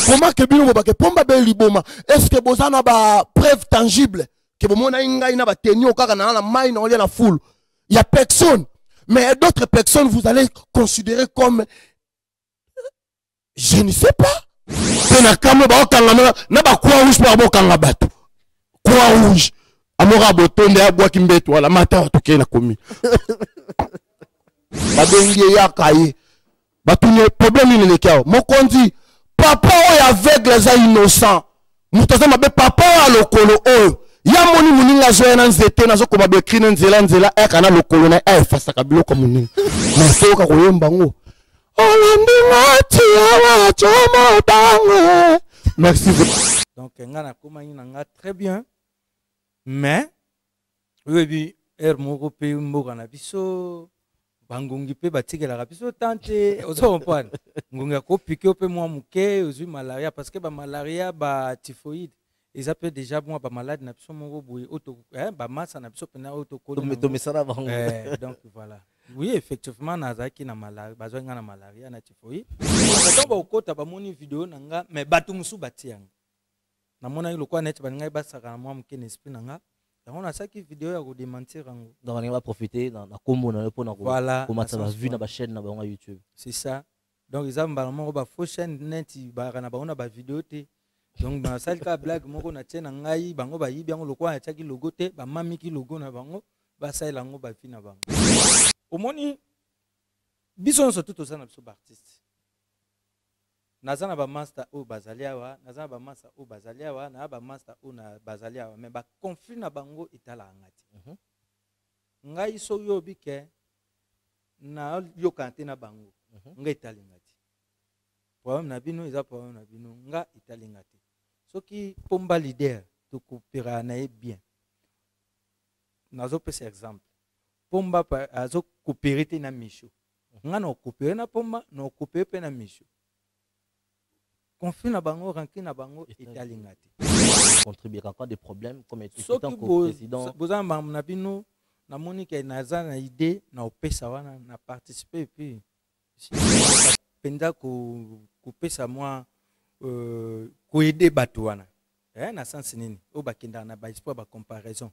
comment que bino bobake pomba be liboma est-ce que bozana ba preuve tangible que bomona inga ina ba tenio kaka na mai na olia na foule il y a personne mais d'autres personnes vous allez considérer comme je ne sais pas pena kamo ba okanga na ba croix rouge pa ba okanga bato croix rouge amora botonde abwa kimbeto wala mata toke na komi babengi ya kaye batunye problème ni lekao mokonzi papa oyo aveugle za innocent mutaza mabe papa oyo lokolo oyo ya moni muninga zoya na nzete nazo koma be krine nzela ekana lokolo na efasaka biloko muninga na soka koyemba ngo olandingati awa chomo tango merci donc ngana komani nanga très bien mais oui moko pe mboka na biso bangongi pe batikela biso tante ozo comprendre ngonga ko piquer pe moi muke ozui malaria parce que ba malaria ba typhoïde ils appellent déjà moi ba malade na biso moko boye auto ba massa na biso pena auto ko donc voilà oui effectivement nazaki na malaria bazwa nga na malaria na typhoïde donc ba okota ba moni vidéo nanga mais batu musu batianga na mona ile kwa net ba ngai basaka na moi muke na esprit nanga. On a ça qui vidéo à vous démentir. Donc on va profiter dans la combo voilà, comment ça va vu dans la chaîne dans YouTube. C'est ça. Donc ils ont vraiment une fausse chaîne net on a vidéo donc dans ça le blague moko na tient ngai bango ba yibi bango lokwa ya logo te ba mami ki logo na bango ba ça lango ba fina bango. Au moni bison so tout ça na biso artiste. Nazana ba master o bazaliawa nazana ba master o bazaliawa na ba master o na bazaliawa mais ba conflit na bango itala ngati ngai so yo bike na yo kante na bango ngai itali ngati problème na bino eza problème na bino nga itali ngati soki pomba leader to coopérer na bien nazo pesa exemple pomba azo coopérer te na misho nga na coopérer na pomba na coopérer pe na misho conflit na bango ranki na bango italingati contribuer encore des problèmes comme étant président bozamba na bino na monique naza na idée na opesa wana na participer et puis penda ko pesa moi ko aider bato wana na sens nini o bakenda na ba espoir ba comparaison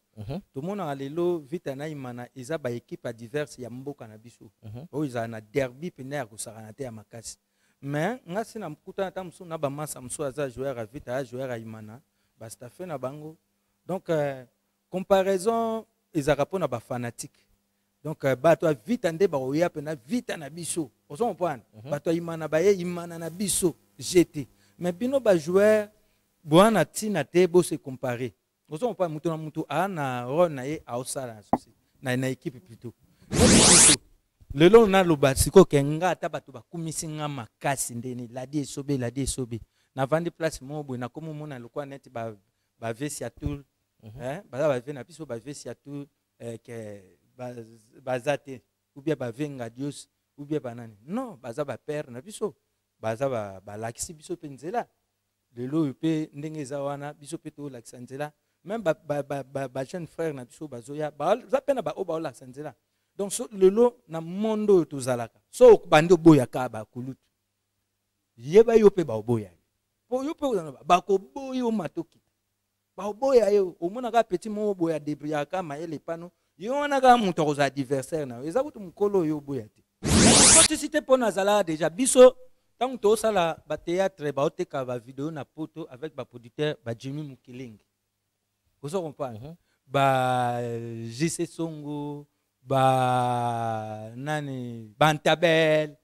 tout le monde a lelo vite na imana eza ba équipe à diverses ya mboka na biso o iza na derby pena ko sarana te ya makasi. Mais nga sina mkuta na musu na ba massa musu aza joueur à vite à joueur à imana ba staffé na bango donc comparaison ezaka pona ba fanatique donc bato a vite ande ba oya pena vite na biso ozo comprendre bato a imana ba ye imana na biso GT mais bino ba joueur boana tina te bo se comparer ozo comprendre mutu na mutu ana rôle na ye a osala na équipe plutôt le long na loba siko kenga ata bato bakumisi nga makasi ndeni ladi esobe na vandi place mobo na komo mona lokwa net ba vesi atul baza ba vena biso ba vesi atul que bazate ou bien ba venga dios ou bien banani non baza ba père na biso baza ba lakisi biso penzela le lo pe ndenge za wana biso pe to lakisa nzela même ba jeune frère na biso bazoya za pena ba oba la sanzela. Donc, le lot na mondo to zalaka. So, bando boya ka ba kulutu. Yeba yope ba boya. Po yope ba ko boyo matoki. Ba boya yo, o mona ka petit mo boya debria ka maele pano. Yo wana ka muto ko za adversaire na. Eza kutu mukolo yo boya te. Ko cité pona zala déjà biso tant to sala ba théâtre ba oteka ba vidéo na poto avec ba producteur ba Jimmy Mukiling. Vous comprenez? Ba JC Songo ba nani bantabel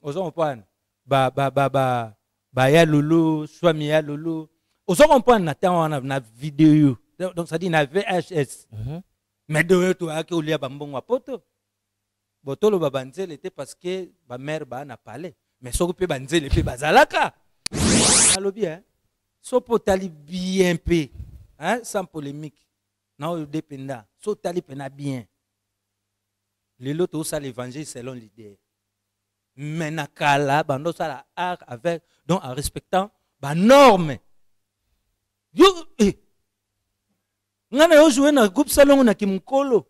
ozo comprendre ba ya lolo swami ya lolo ozo comprendre na temps na vidéo donc ça dit na VHS mais de to ake olia bambongo poto botolo ba banzele était parce que ba mère ba na parler mais soko pe banzele pe bazalaka alobi so potali bien pe sans polémique na o dépenda so tali pena bien. Les lotos ça l'évangile selon l'idée. Mais nakala bando ça la art avec donc en respectant ba norme. Yo ngana yo jouer na groupe salon na kimkolo.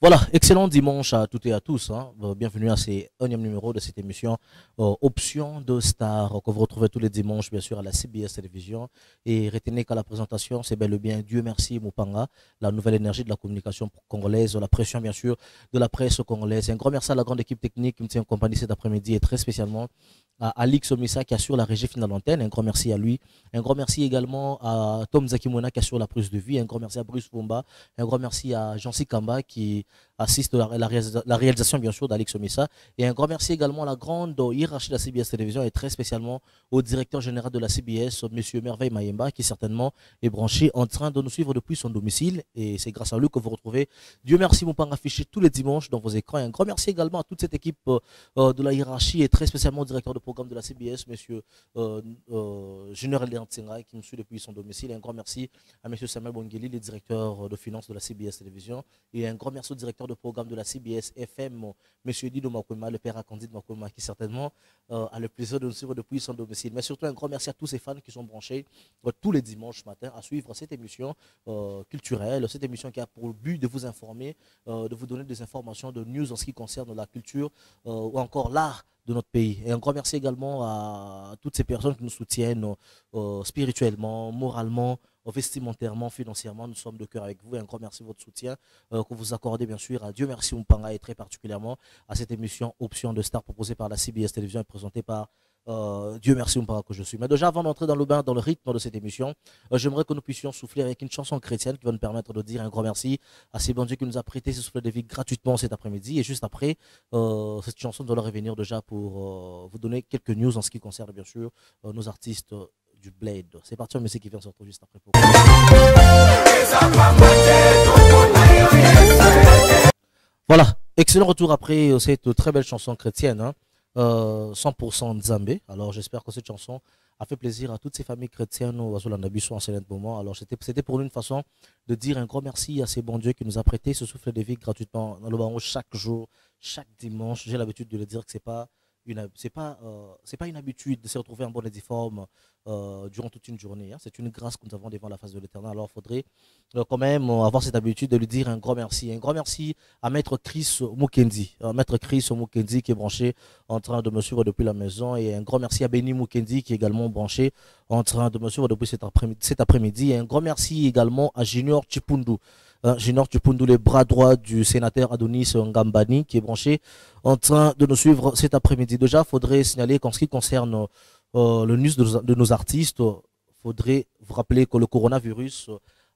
Voilà, excellent dimanche à toutes et à tous. Hein. Bienvenue à ce 1e numéro de cette émission Option de Star que vous retrouvez tous les dimanches, bien sûr, à la CBS Télévision. Et retenez qu'à la présentation, c'est bel et bien Dieu merci Mupanga, la nouvelle énergie de la communication congolaise, la pression, bien sûr, de la presse congolaise. Un grand merci à la grande équipe technique qui me tient en compagnie cet après-midi et très spécialement à Alix Omissa qui assure la régie finale d'antenne. Un grand merci à lui. Un grand merci également à Tom Zakimona qui assure la prise de vie. Un grand merci à Bruce Bomba. Un grand merci à Jean-C Kamba qui assiste à la réalisation, bien sûr, d'Alix Omissa. Et un grand merci également à la grande hiérarchie de la CBS Télévision et très spécialement au directeur général de la CBS, M. Merveille Mayemba, qui certainement est branché en train de nous suivre depuis son domicile. Et c'est grâce à lui que vous retrouvez Dieu merci mon père affiché tous les dimanches dans vos écrans. Et un grand merci également à toute cette équipe de la hiérarchie et très spécialement au directeur de programme de la CBS, M. Junior Elian Tsenga, qui me suit depuis son domicile. Et un grand merci à M. Samuel Bongeli, le directeur de finances de la CBS Télévision. Et un grand merci au directeur de programme de la CBS FM, M. Dido Makoma, le père Candide Makoma, qui certainement a le plaisir de nous suivre depuis son domicile. Mais surtout un grand merci à tous ces fans qui sont branchés tous les dimanches matin à suivre cette émission culturelle, cette émission qui a pour but de vous informer, de vous donner des informations, de news en ce qui concerne la culture ou encore l'art de notre pays. Et un grand merci également à toutes ces personnes qui nous soutiennent spirituellement, moralement, vestimentairement, financièrement. Nous sommes de cœur avec vous. Et un grand merci de votre soutien que vous accordez bien sûr à Dieu merci Mpanga et très particulièrement à cette émission Option de Star proposée par la CBS Télévision et présentée par Dieu merci Mpanga que je suis. Mais déjà avant d'entrer dans le bain, dans le rythme de cette émission, j'aimerais que nous puissions souffler avec une chanson chrétienne qui va nous permettre de dire un grand merci à ces bons Dieu qui nous a prêté ce souffle de vie gratuitement cet après-midi. Et juste après, cette chanson doit revenir déjà pour vous donner quelques news en ce qui concerne bien sûr nos artistes du Blade. C'est parti, mais c'est qui vient se retrouver juste après. Voilà, excellent retour après cette très belle chanson chrétienne, hein, 100% Nzambé. Alors j'espère que cette chanson a fait plaisir à toutes ces familles chrétiennes au en ce moment. Alors c'était pour nous une façon de dire un grand merci à ces bons dieux qui nous a prêté ce souffle de vie gratuitement dans le baron chaque jour, chaque dimanche. J'ai l'habitude de le dire que c'est pas une habitude de se retrouver en bonne et due forme durant toute une journée. Hein. C'est une grâce que nous avons devant la face de l'Éternel. Alors il faudrait quand même avoir cette habitude de lui dire un grand merci. Un grand merci à Maître Chris Mukendi. Maître Chris Mukendi qui est branché en train de me suivre depuis la maison. Et un grand merci à Benny Mukendi qui est également branché en train de me suivre depuis cet après-midi. Et un grand merci également à Junior Chipundu. Junior Chipundu, le bras droit du sénateur Adonis Ngambani, qui est branché en train de nous suivre cet après-midi. Déjà, il faudrait signaler qu'en ce qui concerne le news de nos artistes, il faudrait vous rappeler que le coronavirus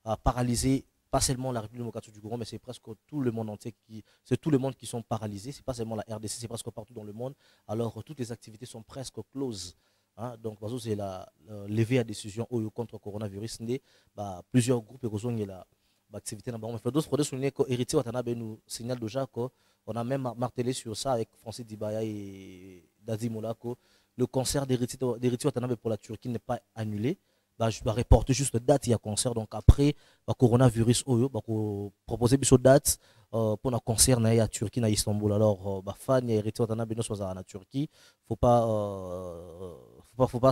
a paralysé pas seulement la République démocratique du Congo, mais c'est presque tout le monde entier c'est tout le monde qui sont paralysés. C'est pas seulement la RDC, c'est presque partout dans le monde. Alors, toutes les activités sont presque closes. Hein, donc, c'est la levée à décision contre le coronavirus. Plusieurs groupes et la activité dans le monde. Il faut souligner que Héritier Watanabe nous signale déjà qu'on a même martelé sur ça avec Francis Dibaya et Dazi Moulako. Le concert d'Héritier Watanabe pour la Turquie n'est pas annulé. Je vais reporter juste date, il y a concert. Donc après, le coronavirus, proposer une date pour le concert à la Turquie, à Istanbul. Alors, fan et Héritier Watanabe nous sommes en Turquie. Faut pas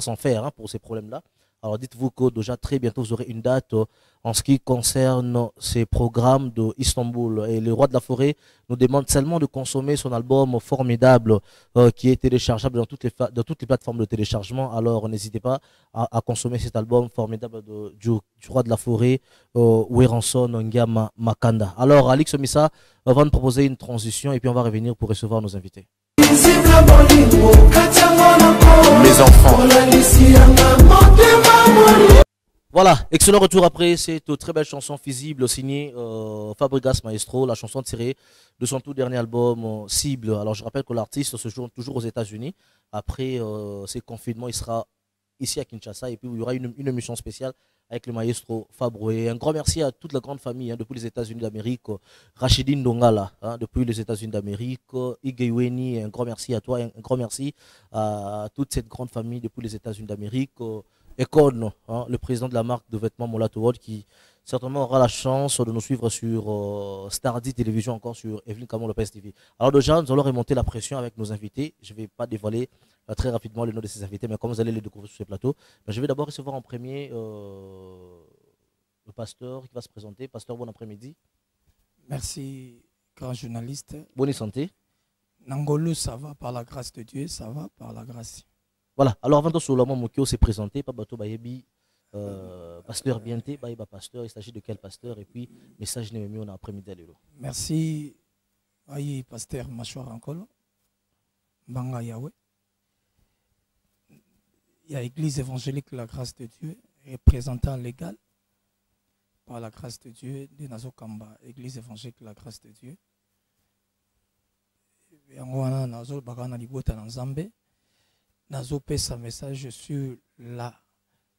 s'en faire hein, pour ces problèmes-là. Alors dites-vous que déjà très bientôt vous aurez une date en ce qui concerne ces programmes de Istanbul. Et le roi de la forêt nous demande seulement de consommer son album formidable qui est téléchargeable dans toutes les plateformes de téléchargement. Alors n'hésitez pas à consommer cet album formidable du roi de la forêt, Weranson Ngama Makanda. Alors Alix Omissa va nous proposer une transition et puis on va revenir pour recevoir nos invités. Mes enfants. Voilà, excellent retour après cette très belle chanson Fusible signée Fabregas Maestro, la chanson tirée de son tout dernier album Cible. Alors je rappelle que l'artiste se joue toujours aux États-Unis. Après ces confinements, il sera ici à Kinshasa et puis il y aura une émission spéciale avec le maestro Fabro. Et un grand merci à toute la grande famille hein, depuis les États-Unis d'Amérique, Rachidine Dongala hein, depuis les États-Unis d'Amérique, Igeiweni, un grand merci à toi, un grand merci à toute cette grande famille depuis les États-Unis d'Amérique. Econ, hein, le président de la marque de vêtements Molato World qui certainement aura la chance de nous suivre sur Stardy Télévision, encore sur Evelyne Camon Lopez TV. Alors déjà, nous allons remonter la pression avec nos invités. Je ne vais pas dévoiler très rapidement le nom de ces invités, mais comme vous allez les découvrir sur ce plateau, je vais d'abord recevoir en premier le pasteur qui va se présenter. Pasteur, bon après-midi. Merci grand journaliste. Bonne santé. Nangolo, ça va par la grâce de Dieu, ça va par la grâce. Voilà, alors avant de Solomon Mokio s'est présenté, Pabato Bayebi, pasteur Bienté, Baïba pasteur, il s'agit de quel pasteur? Et puis, message Némémi, on a après-midi. Merci, Aïe, pasteur Machouar Ankolo, Banga Yahweh. Il y a l'église évangélique La Grâce de Dieu, représentant légal par la grâce de Dieu de Nazo Kamba, église évangélique La Grâce de Dieu. Yangwana Nazo Bagana Libota Nzambe. Nazo pesa message sur la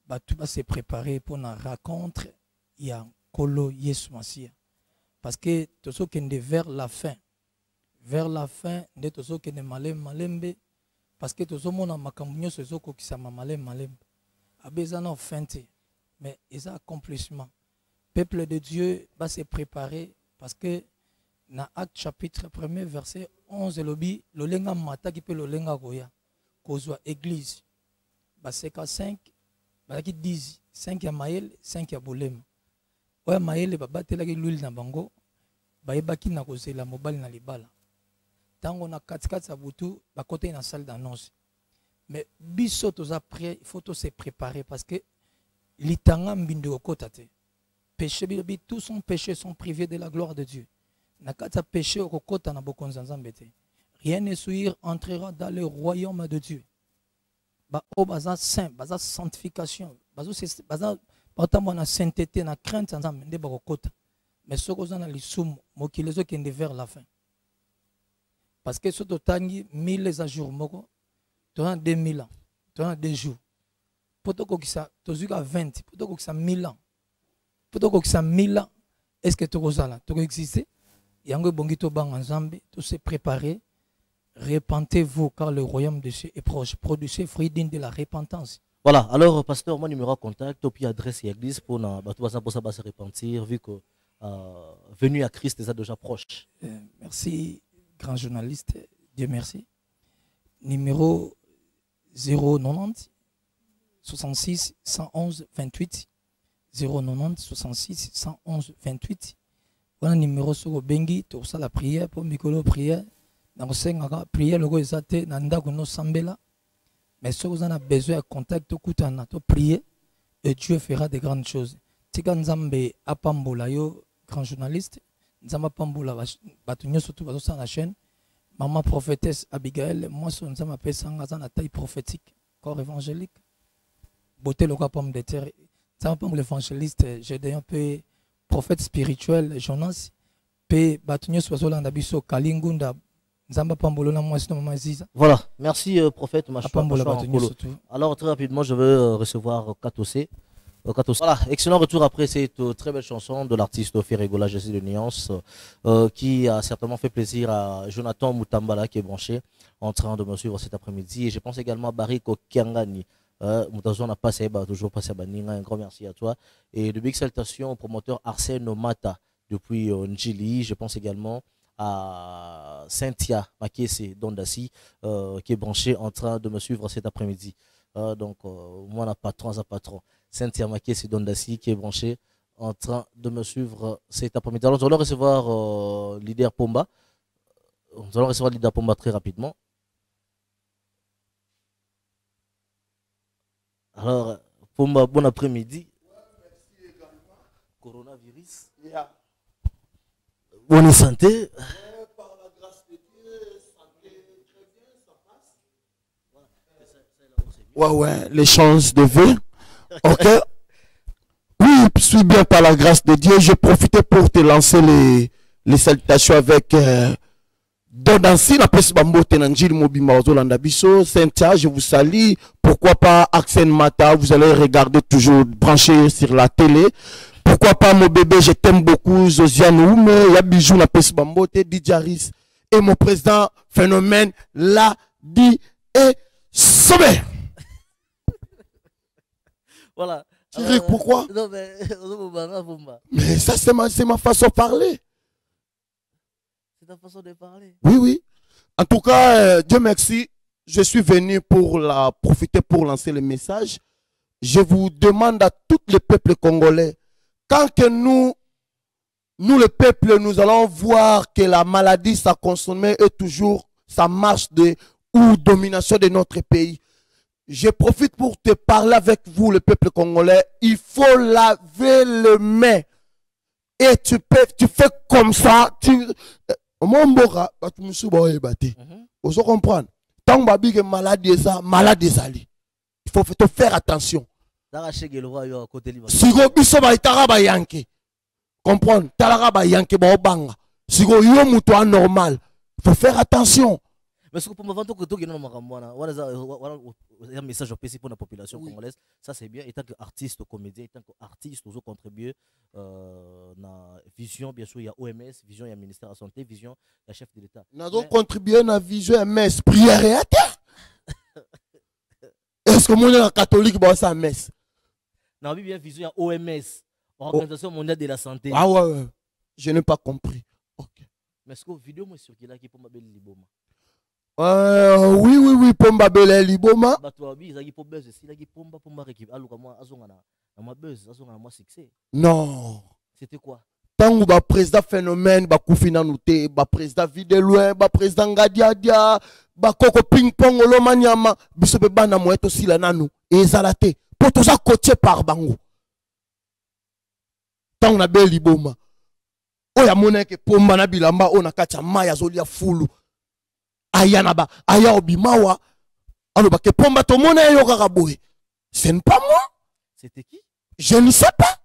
Batuba s'est préparé pour une rencontre. Il y a Kolo Yesu Masia. Parce que tout ce qui est vers la fin, de tout ce qui est malembe, parce que tout ce monde a makambu ce qui est malembe. Abezana fente, mais ils ont accomplissement. Peuple de Dieu va se préparer parce que dans Acte chapitre 1er verset 11 lobi le lenga mata qui peut le lenga goya kozwa église baseka 5 balaki 10 5 ya mayele 5 ya bolema oya mayele babatelaki l'huile na bango bayebaki na kozela mobali na libala tango na katikati ya butu bakote na salle d'annonce mais biso toza prêt il faut se préparer parce que litanga mbinde okota te péché bibi tous sont péchés sont privés de la gloire de Dieu. Nakata péché au kokota na bokonzanzambete. Rien ne souillé entrera dans le royaume de Dieu. Ba o baza saint, baza sanctification, baza batambo na sainteté na crainte nzambe nde ba kokota. Mais soko zana lisumu mokilezo kende vers la fin. Parce que soto tangi 1000 jours moko, tona 2000 ans, tona 2 jours. Potoko kisa tozuka 20, potoko kisa 1000 ans. Potoko kisa 1000 ans. Est-ce que tu kozala, tu exister? Yango bongito bang ensemble, tout se préparer. Repentez-vous car le royaume de Dieu est proche. Produisez fruit digne de la repentance. Voilà, alors pasteur, mon numéro de contact, puis adresse et église pour se repentir, vu que venu à Christ est déjà proche. Merci, grand journaliste. Dieu merci. Numéro 090 66 111 28. 090 66 111 28. Voilà le numéro sur Bengi, tout ça la prière pour Mikolo prière. Dans le prière, le goût est nanda kuno sambela. Mais si vous en avez besoin de contact, vous prier et Dieu fera de grandes choses. Tika Nzambe apambola yo grand journaliste. Nzambe apambola batunyo surtout sur la chaîne. Maman prophétesse Abigail, moi son Nzambe appelle sanga na taille prophétique, corps évangélique. Beauté le pomme de terre. Nzambe apambola évangéliste, j'ai d'ailleurs un peu prophète spirituel Jonas pe batunyo sur la biso Kalingunda. Voilà, merci prophète Machouar. Alors très rapidement, je veux recevoir Katosé. Voilà, excellent retour après cette très belle chanson de l'artiste Ferregola Jésus de Nuance qui a certainement fait plaisir à Jonathan Moutambala qui est branché en train de me suivre cet après-midi. Et je pense également à Bariko Kiangani. Moutazo n'a pas toujours passé à Baninga. Un grand merci à toi. Et de big salutations au promoteur Arsène Mata depuis Njili. Je pense également à Cynthia Makese Dondassi qui est branché en train de me suivre cet après-midi. Donc, moi, la patron, sa patron. Cynthia Makese Dondassi qui est branché en train de me suivre cet après-midi. Alors, nous allons recevoir Leader Pomba. Nous allons recevoir Leader Pomba très rapidement. Alors, Pomba, bon après-midi. Coronavirus. Yeah. Bonne santé. Par la grâce de Dieu, santé très bien, ça passe. Ouais, les chances de vie. Ok. Oui, je suis bien par la grâce de Dieu. J'ai profité pour te lancer les salutations avec Dondansi, la peste bambo tenanjil mobima ozolanda biso. Cynthia, je vous salue. Pourquoi pas Axel Mata, vous allez regarder toujours branché sur la télé. Pourquoi pas mon bébé, je t'aime beaucoup, Josiane Oume, Yabijou, la peste bambote, Didjaris, et mon président Phénomène, la dit et sommet. Voilà. Tu ris pourquoi? Non, mais ça, c'est ma façon de parler. C'est ta façon de parler. Oui, oui. En tout cas, Dieu merci, je suis venu pour profiter pour lancer le message. Je vous demande à tous les peuples congolais, quand que nous nous le peuple, nous allons voir que la maladie, ça consommé et toujours, ça marche de ou domination de notre pays. Je profite pour te parler avec vous, le peuple congolais. Il faut laver les mains. Et tu fais comme ça. Tu comprendre. Tant que maladie est ça, maladie est allée. Il faut te faire attention. Si go biso ba itara ba yanke. Comprendre. Talara ba yanke ba obanga. Si go yo muto anormal. Il faut faire attention. Mais ce que pour me vendre que un message pour la population congolaise, ça c'est bien. Étant qu'artiste, comédien, étant qu'artiste, nous contribuer na vision, bien sûr, il y a OMS, vision, il y a ministère de la Santé, vision, il y a chef de l'État. Nous avons contribué na vision MS, prière et à terre. Est-ce que mon est catholique, bon, ça MS? Non, oui, bien, vision, il y a OMS, Organisation mondiale de la santé. Ah ouais, je n'ai pas compris. Okay. Mais est-ce que vidéo, moi, sur qui là qui peut m'appeler Liboma? Oui, Pomba Bele Liboma. Bah, toi, oui, ils ont pour buzz, si ils ont pour récupérer, alors moi, ma buzz, moi succès. Non. C'était quoi? Tant que le président phénomène, le président Nouté, le président Videloin, le président Gadiadia, le Koko Ping Pong, le Maniama, le Bana Mouet aussi la nanou, et Zalate, pour tout ça côté par Bango. Tant que Bele Liboma. Oya moneke Pomba Nabilamba, on a kacha Maya Zolia Fulu. Ayanaba, aya obimawa, aloba ke Pomba to mona yo kakaboy. Ce n'est pas moi. C'était qui? Je ne sais pas.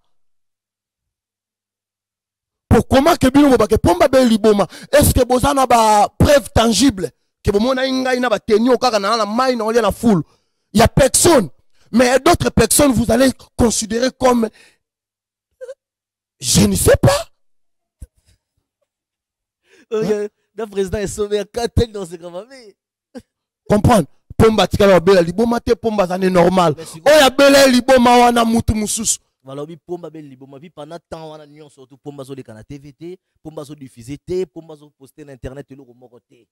Pour comment que bino ba ke Pomba Bele Liboma, est-ce que bozana ba preuve tangible que bomona inga ina ba tenio kaka na la mai na la foule. Il y a personne. Mais d'autres personnes vous allez considérer comme je ne sais pas. Le président est sauvé à 4 dans ce grand comprendre. Pomba tikala Bele Liboma te Pomba ça n'est normal. Oya Bele Liboma wana mutu mususu. Voilà, oui, Pomba Bele Liboma, oui, pendant temps, on a nion surtout Pomba zo de kana TVT, Pomba zo diffusé T, Pomba zo posté sur internet et le remoroté.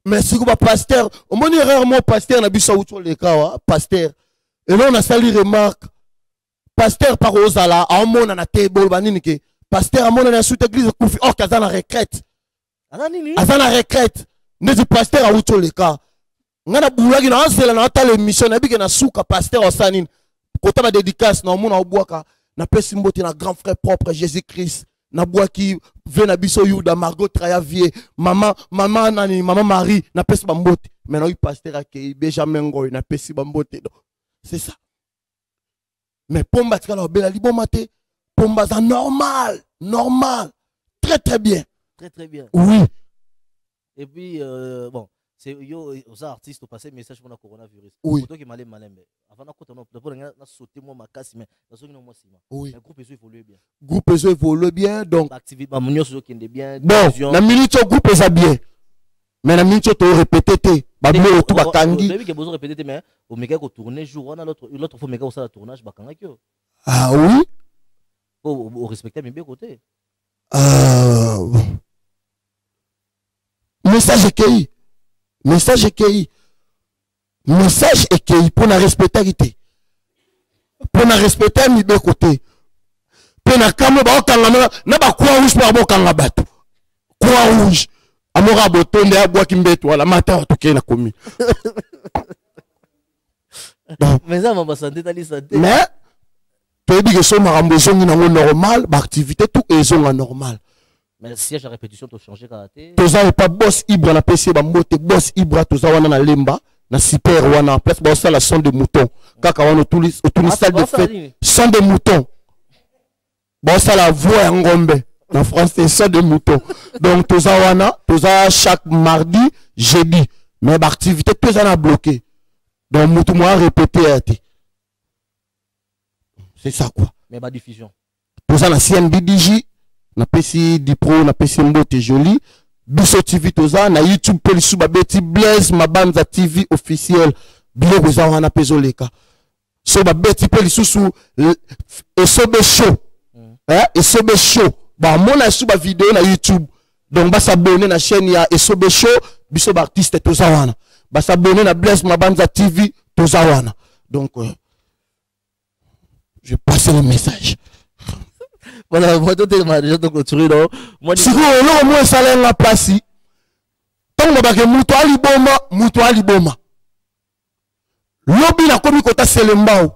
Mais si vous pasteur, au moins rarement pasteur na biso outo le kawa, pasteur. Et là on a sali remarque. Pasteur par ozala, a mona na table banini ke pasteur a mona na sous église kufi or kaza na retraite. Azana retraite. Ne di pasteur a outo le ka. Ngana bulagi na ansela na ata l'émission na bike na souka pasteur osanine. Kota ba dédicace na mona obwaka na pesi mbote na grand frère propre Jésus-Christ. Na bwaki vena biso Yuda Margot Trayavie maman nani maman Marie na pesi bambote. Mais na pasteur akei Benjamin Ngoy na pesi bambote. C'est ça. Mais Pomba tikala Bele Liboma te Pomba ça normal, très très bien. Très bien. Oui. Et puis bon, c'est yo aux artistes au passé message pour le coronavirus. Oui. Toi qui malé mais avant na sauter moi ma casse mais oui. Le groupe évolue bien. Groupe évolue bien donc activité ba munyo so qui est bien. Bon, la minute au groupe est bien. Mais la minute tu répéter te ba bilo tout ba kangi. Oui, que besoin répéter mais au mega ko tourner jour on a l'autre fois mega au ça tournage ba kanga kyo. Ah oui. Au respecter mes bien côté. Message écueilli. Message écueilli pour la respectabilité. Pour la respecter mes deux côtés. Pour la caméra, ba okanga na ba croix rouge pour ba okanga bato. Croix rouge. Amora botonde ya bwa kimbeto wala mata toke na komi. Mais ça m'a santé tali santé. Mais tu dis que so marambo zongi na normal, ba activité tout est zonga normal. Mais si à répétition tu changer karaté. Toza est pas boss Ibra na PC ba mbote boss Ibra toza wana na lemba na super wana place ba ça la son de mouton. Kaka wana tous les salle de fête son de mouton. Ba ça la voix ya ngombe. En français, ça de mouton. Donc, toza wana, toza chaque mardi, jeudi. Mais l'activité, tout ça a bloqué. Donc, mouton moi répété. C'est ça quoi. Mais ma diffusion. Toza la CNBDJ, na PC Dipro, na PC Mbote Joli. Biso TV toza, na YouTube Pelisou Babeti Blaise, Mabanza TV officiel. Bilo toza wana pezo leka. So Babeti Pelisou sous Esobe Show. Esobe Show. Bah mon a sous ma vidéo na YouTube donc bah s'abonner na chaîne ya Esobe Show biso ba artiste tozawana bah s'abonner na Blaise Mabanza TV tozawana donc je passe le message Voilà, moi, tout est déjà clôturé, non? Moi, si vous avez moins salaire la place, tant que moutou aliboma. Lobi na komi kota selembao.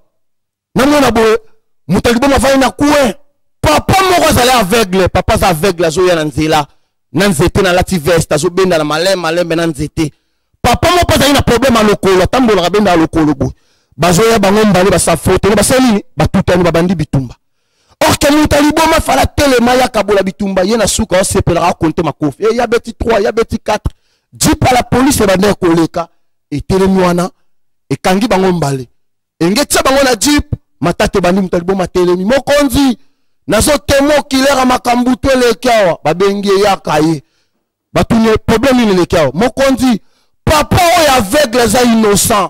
Namona boye, moutou aliboma va na koué. Papa moko zali aveugle, papa za aveugle azo ya nzela. Nanzete na lati veste, azo benda na malembe nanzete. Papa moko zali na problème à lokolo, tambola benda à lokolo boye. Bazo ya bango mbale basa foto, basa nini? Batutani babandi bitumba. Or que moutou aliboma fala telema ya kabola bitumba, yena suka o sepela raconter makofi. Eh ya beti 3, ya beti 4. Dit par la police et bande koleka et telemwana et kangi bango mbale. Engetsa bango na jeep matate bandi mutalibo matelemi mokonzi nazo temo kilera makambu to le kawa babengi ya kaye. Batunye problème ni le kawa. Mokonzi papa o ya aveugle za innocent.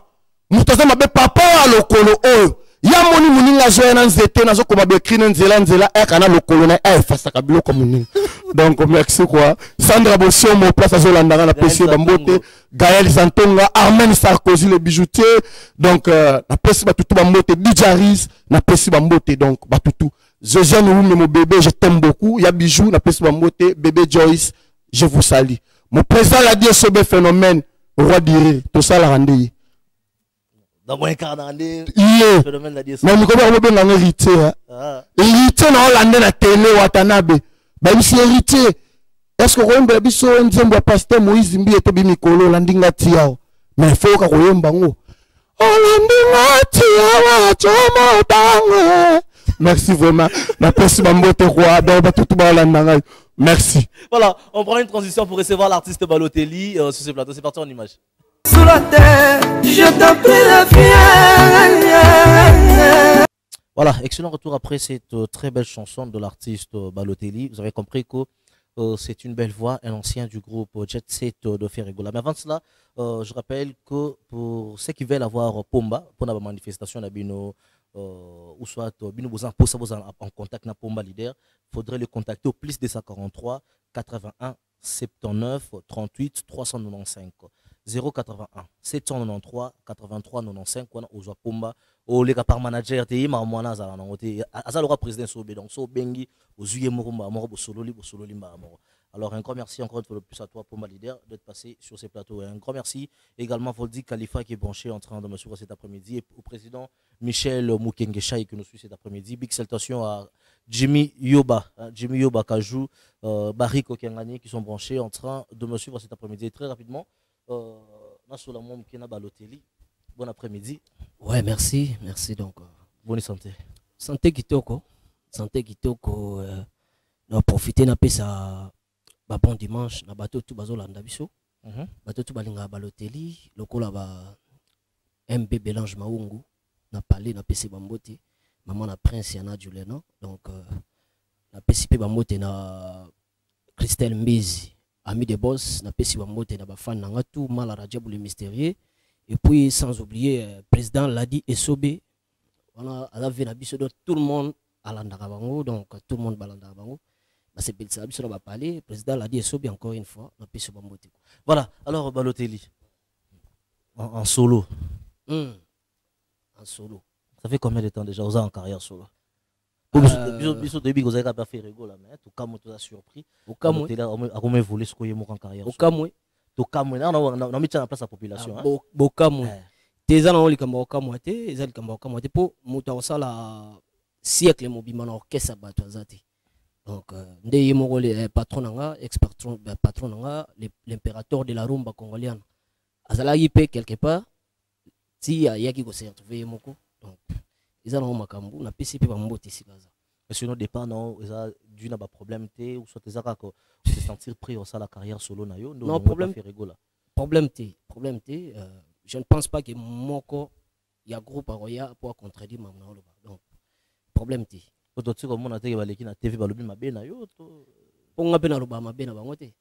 Mutaza mabe papa a lokolo o. Ya moni muninga zo na nzete nazo ko mabe krine nzela kana lokolo na fasa kabilo ko muninga. Donc merci quoi. Sandra Bossio mon place à Zolandara la PC Bambote, Gaël Zantonga, Armen Sarkozy le bijoutier. Donc la PC Batutu Bambote, Bijaris, la PC Bambote donc Batutu. Zézane ou mon bébé, je t'aime beaucoup. Il y a Bijou, la PC Bambote, bébé Joyce, je vous salue. Mon président l'a dit ce phénomène, roi d'Iré, tout ça l'a rendu. Dans mon incarné, le phénomène l'a dit ça. Mais nous comment on a hérité. Hérité na Hollande na télé Watanabe. Bah monsieur héritier. Est-ce que Royemba biso nzembo pasteur Moïse Mbi ete bimikolo landinga tiao. Mais faut ka Royemba ngo. Landinga tiao chomo tango. Merci vraiment. La personne Bambote roi donc tout balandanga. Merci. Voilà, on prend une transition pour recevoir l'artiste Balotelli sur ce plateau. C'est parti en image. Sous la terre, je t'en prie la fière. Voilà, excellent retour après cette très belle chanson de l'artiste Balotelli. Vous avez compris que c'est une belle voix, un ancien du groupe Jet Set de Ferregola. Mais avant cela, je rappelle que pour ceux qui veulent avoir Pomba, pour la manifestation, ou soit en contact avec Pomba Leader, il faudrait le contacter au plus 243 81 79 38 395. 081 793 83 95 on a Pomba o les par manager te ma mwana za na ngote azalora président sobe donc so bengi ozuye moko bo solo limba moko. Alors un grand merci encore une fois de plus à toi Pomba Leader d'être passé sur ces plateaux et un grand merci également à Voldi Khalifa qui est branché en train de me suivre cet après-midi et au président Michel Mukengeshaï qui nous suit cet après-midi. Big salutation à Jimmy Yoba Kajou, Barry Kokengani qui sont branchés en train de me suivre cet après-midi. Et très rapidement Balotelli. Bon après-midi. Ouais, merci donc. Bonne santé. Santé kitoko, na profiter na pesa ba bon dimanche na bato tout bazolanda biso. Bato tout balinga Balotelli, lokola ba MB Belange Maungu na parler na pesa Bambote, maman na Prince Yana Juleno. Donc na pesa pe Bambote na Christelle Mbizi. Ami de boss, na pesi Bambote na bafan na ngatu mala Rajab le mystérieux et puis sans oublier président Ladi Esobe on a vu na biso tout le monde alanda bango donc tout le monde balanda bango bah c'est bel ça biso na ba parler président Ladi Esobe encore une fois na pesi Bambote. Voilà, alors Balotelli en solo. En solo. Ça fait combien de temps déjà vous êtes en carrière solo? Biso début vous avez pas fait rigoler mais tout cas moi tout a surpris au cas moi a combien volé ce qu'il en carrière au cas moi to cas moi on mis en place la population hein au cas moi tes ans on li kamba au cas moi té ezali kamba au cas moi té pour moto sala siècle mobima na orchestre bato azati donc ndé yemo le patron nga patron nga l'impérateur de la rumba congolienne azalaki pe quelque part si yaki ko se retrouver yemoko donc ils ont makambu na PCP Bambote sikaza. Mais sinon départ non ils a dû na ba problème té ou soit ils a ko se sentir pris au ça la carrière solo na yo non problème té je ne pense pas que moko ya groupe roya pour contredire mamna oloba donc problème té to tu comme on a té baleki na TV balobi mabe na yo to ponga pe na loba mabe na bango té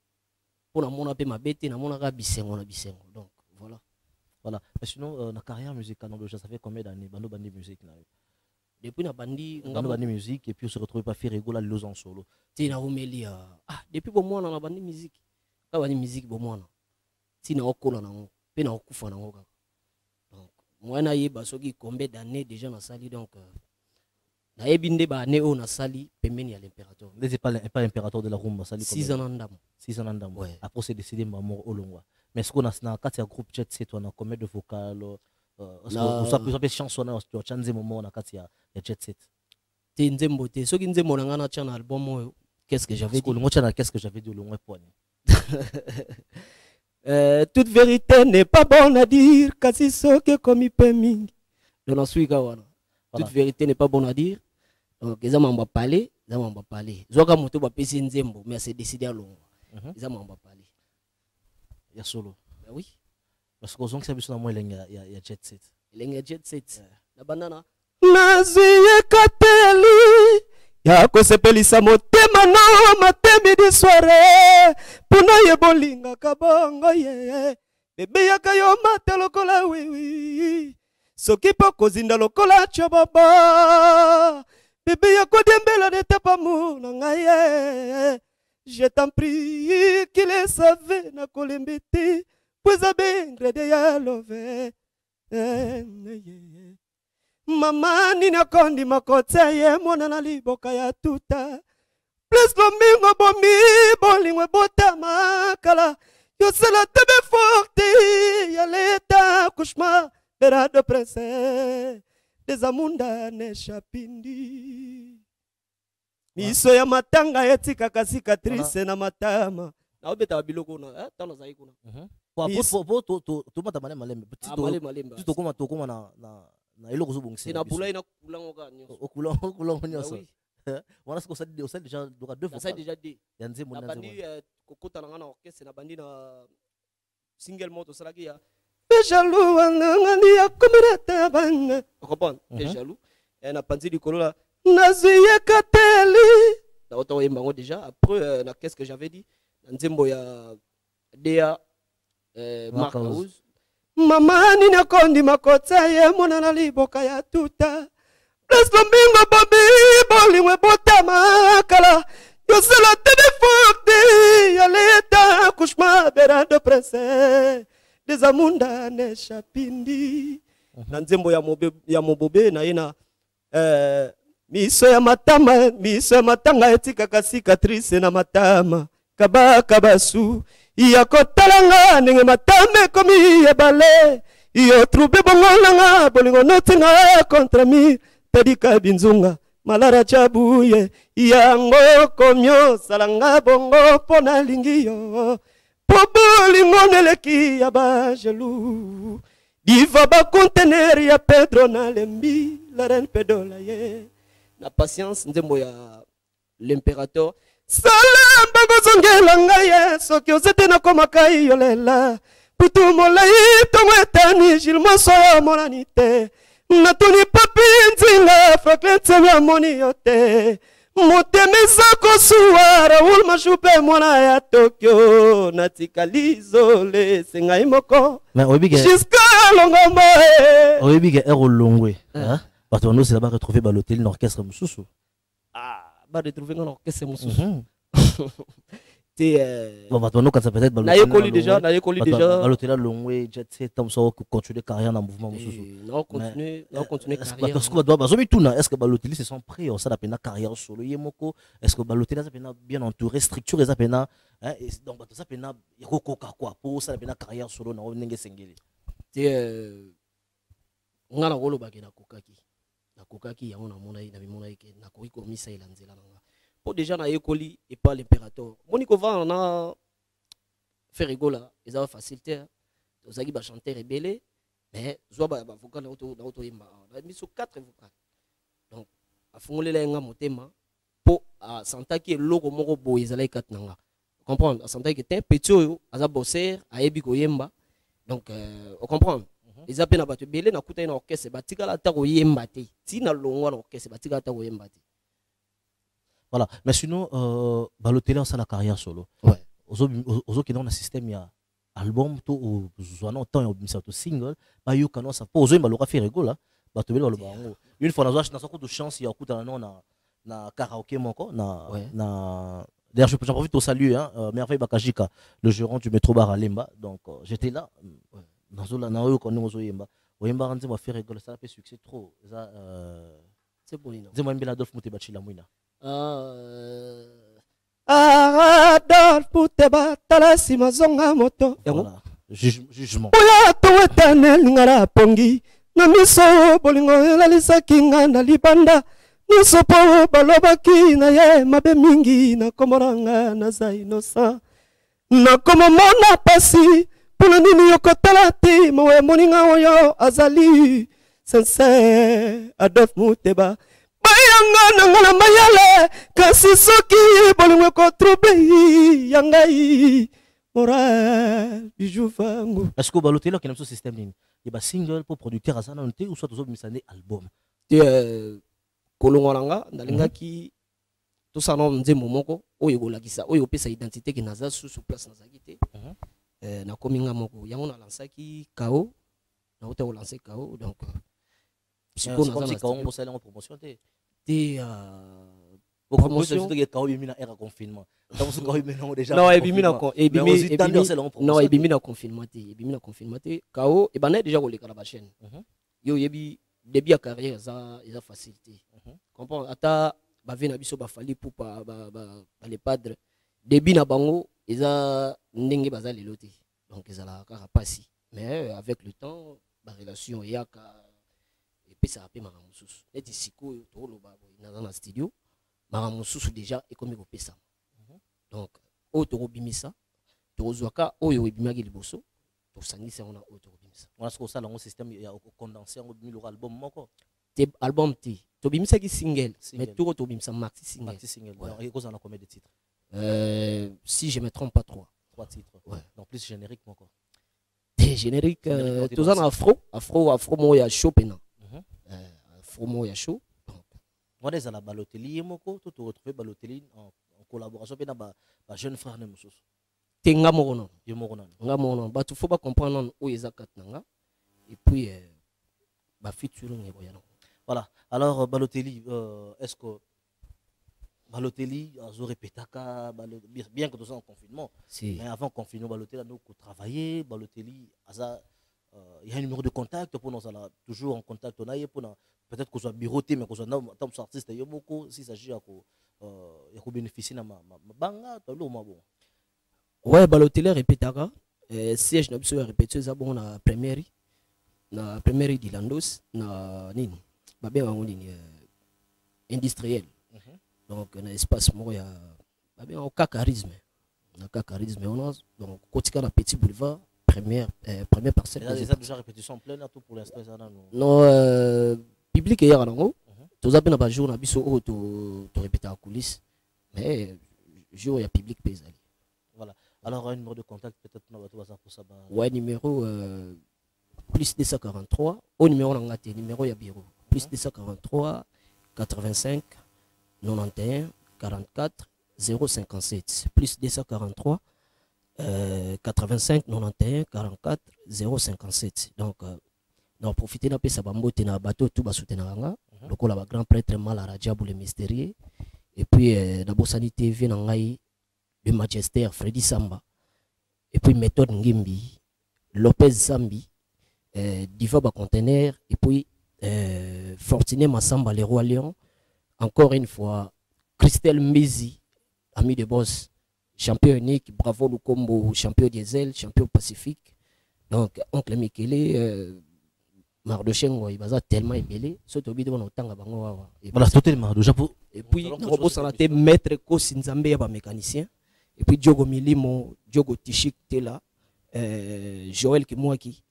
pona mona pe mabe té na mona ka bisengo na bisengo donc voilà. Voilà. Mais sinon, la carrière musicale, ça fait combien d'années? Bandi musique. Depuis na bandi musique et puis on se retrouve pas faire rigoler los en solo. Tina umeli depuis bon mois na bandi musique. Ka bandi musique bon mois. Tina okola na ngo, pe na okufa na ngo. Donc moi na yeba soki combien d'années déjà na sali donc nayebi nde baane oyo nasali pembeni ya l'impérateur. N'était pas l'impérateur de la rumba, ça 6 ans ndamo. 6 ans ndamo. Ouais. Après c'est décidé mort au longwa. Mais est-ce qu'on a na kati ya groupe chat c'est toi na combien de vocal est-ce que ça peut chanson na tu chanze moment na kati ya jet set. Te nzembo te soki nzembo na ngana tia na album oyo qu'est-ce que j'avais dit qu'est-ce que j'avais dit au longwa point. Toute vérité n'est pas bonne à dire kasi soki komi peming. Donc na suika wana. Toute vérité n'est pas bonne à dire. Donc ils ont parlé, ils ont parlé. Zoka moto ba pesi nzembo mais c'est décidé à longwa. Ils ont parlé. Ya solo. Ben oui. Parce que zonk sabiso na moi il y a jet set. Il y a jet set. Na banana. Naziye kateli ya kosepelisa motema na matemi di soirée puna ye bolinga kabongo ye bebe yakayo mata lokola wiwi soki po kozinda lokola chobaba bebe yakodembela neta mu na ngai je t'en prie qu'il le savait na kolembete pues abengrede ya love mama nina kondi makotsa ye mwana na liboka ya tuta plus lomingo bomi bolingwe botama kala yosala tebe forte ya leta kushma bera de prince des amunda ne chapindi miso ya matanga etikaka cicatrice na matama na obeta biloko na tano zai kuna to mata malembe petit to koma na eloko zobongisa na pula ina kulango ka nyoso okulango nyoso wana siko ça déjà doka deux fois ça déjà dit ya nzembo na bandi kokota na ngana orchestre na bandi na single moto salaki ya jaloux ngani ya komerata bana comprendre jaloux na panzi likolo la naziye kateli na auto yembango déjà après na qu'est-ce que j'avais dit na nzembo ya Dea Mark House mama nina kondi makotsa ye mwana na liboka ya tuta plus lomingo bobi bolingwe botama kala yosala tebe forte ya leta kushma bera de prince des amunda ne chapindi na nzembo ya mobobe na ina miso ya matanga etikaka cicatrice na matama kabasu ya kotalanga ndenge matame komi ebale yo trouble bongolanga bolingo notinga contre mi tadika binzunga malara chabuye yango komyo salanga bongo pona lingi yo po bolingo neleki ya bajelu diva ba conteneur ya Pedro na lembi la reine pedola ye na patience nzembo ya l'impérateur Salamba gozongela ngai soki ozete na komaka yolela putu molai tongo etani jilmoso ya monani te natuni papi nzinga fraklete ya moni yo te motema eza kosuwa Raoul Mashupe mwana ya Tokyo natikali izole sengai moko jusqu'à Longomba oyebi ke ero longwe bato bano c'est là-bas retrouver l'hôtel l'orchestre mususu ba retrouver dans l'orchestre mususu bon bato bano quand ça peut-être na yekoli déjà l'hôtel longwe jet set tam so continuer carrière dans mouvement mususu non continuer carrière parce que bato bazomi tuna est-ce que l'hôtel se sont prêts ça la pena carrière solo yemoko est-ce que l'hôtel ça pena bien entouré structure ça pena donc bato ça pena yokoka quoi pour ça la pena carrière solo na ndenge sengeli ngana kolo bakena kokaki yango na mona na bimona eke na koki komisa elanzela nanga po déjà na yekoli et pas l'impérateur moniko va na faire rigola eza facilité ozaki ba chanter rebelle mais zo ba vocal na auto yemba na miso 4 vocal donc afungolela nga motema po a santaki eloko moko boye ezala kat nanga comprendre a santaki te petit oyo aza bosser ayebi ko yemba donc on comprend les appels na bato belé na kuta na orchestre batika la ta koyemba te ti na longwa na orchestre batika la ta koyemba te voilà mais sinon Balotelli ça la carrière solo ouais ozo qui dans le système ya album to o zwana temps ya misa to single ba yo kana ça pozo ba loka faire rigolo bato belé ba une fois na so de chance ya kuta na karaoké moko na d'ailleurs j'en profite au salut Merveille Bakajika le gérant du métro bar à Lemba donc j'étais là dans la na yo kono zo yemba oyemba ranze ba faire rigolo ça fait succès trop ça c'est bon ina Dis-moi mbela Adolphe Muteba chila mwina. Adolphe Muteba talasi mazonga moto. Voilà. Jugement. Oya to éternel ngara pongi. Na miso bolingo elalisaki nga na libanda. Miso po balobaki na ye mabe mingi na komoranga na za innocent. Na komomona pasi pona nini yokotala te mowe moninga oyo azali sincère Adolphe Muteba. Bayanga na ngala mayale kasi soki bolingo kotroube yangai moral bijou fangu. Est-ce que Balotelli qui a un système nini? Il y a single pour producteur à sana ou soit aux misane album. Kolongolanga ndalingaki tout ça non nzembo moko oyo kolakisa oyo pesa identité ki naza sous place na zakite. Na kominga moko yango na lansaki KO na hotel o lancer KO donc siko na za KO bo sala en promotion te promotion que KO bimi na era confinement. Donc ce KO bimi déjà non ebimi na confinement te KO e bana déjà koleka na ba chaîne yo yebi début ya carrière ça facilité comprends ata ba vena biso ba fali pour ba les padres début na bango eza ndenge baza lelo te donc ezala kaka pasi mais avec le temps ba relation yaka et puis ça a pema mususu neti siko to loba na na studio mara mususu déjà et comme ko pesa donc o to bimisa to zwaka oyo ebimaki liboso to sangisa on a o to bimisa on a ce que ça le système ya condensé en bimi album moko te album te to bimisa ki single mais to bimisa maxi single et cause on a combien de titres si je me trompe pas 3 titres donc plus générique moko des génériques tous en afro mo ya show pena afro mo ya show moi des à la Balotelli moko to retrouver Balotelli en collaboration pena ba jeune frère ne mususu tenga moko non yo moko non nga moko ba tu faut pas comprendre o ezakat nanga et puis ba featuring ngebo ya non voilà alors Balotelli est-ce que Balotelli a répété bien que tout ça en confinement mais avant confinement Balotelli a nous travaillé Balotelli il y a un numéro de contact pour nous toujours en contact on a pour peut-être que soit bureauté mais que soit tant artiste il y a beaucoup s'il s'agit à bénéficier na banga to lo mabo ouais Balotelli répétera siège na biso répéter ça bon na première de Landos na nini ba bien wango nini industriel donc un espace moi ya ba bien au charisme on a donc kotika na petit boulevard première parcelle déjà répétition pleine tout pour l'instant ça non public hier nango tous appena ba jour na biso o to répéter à coulisses mais jour ya public paysan voilà alors un numéro de contact peut-être na bato ça pour ça ouais numéro plus 243 au numéro ngate numéro ya bureau plus 243 85 91 44 057 plus 243 85 91 44 057 donc on profiter na pesa bambote na bateau tout ba soutenir nga lokola ba grand prêtre Malara Diabo le mystérieux et puis na Bosani TV na ngai le Majesté Freddy Samba et puis méthode Ngimbi Lopez Zambi Diva ba conteneur et puis Fortuné Massamba le roi lion encore une fois Christelle Mezi ami de boss champion unique bravo Lukombo champion diesel champion pacifique donc oncle Mikele Mardochengo il va tellement ébélé surtout bidon on tanga bango wawa voilà totalement déjà pour et puis robot santé maître ko Sinzambe ya ba mécanicien et puis Diogo Milimo Diogo Tichik Tela Joël Kimwaki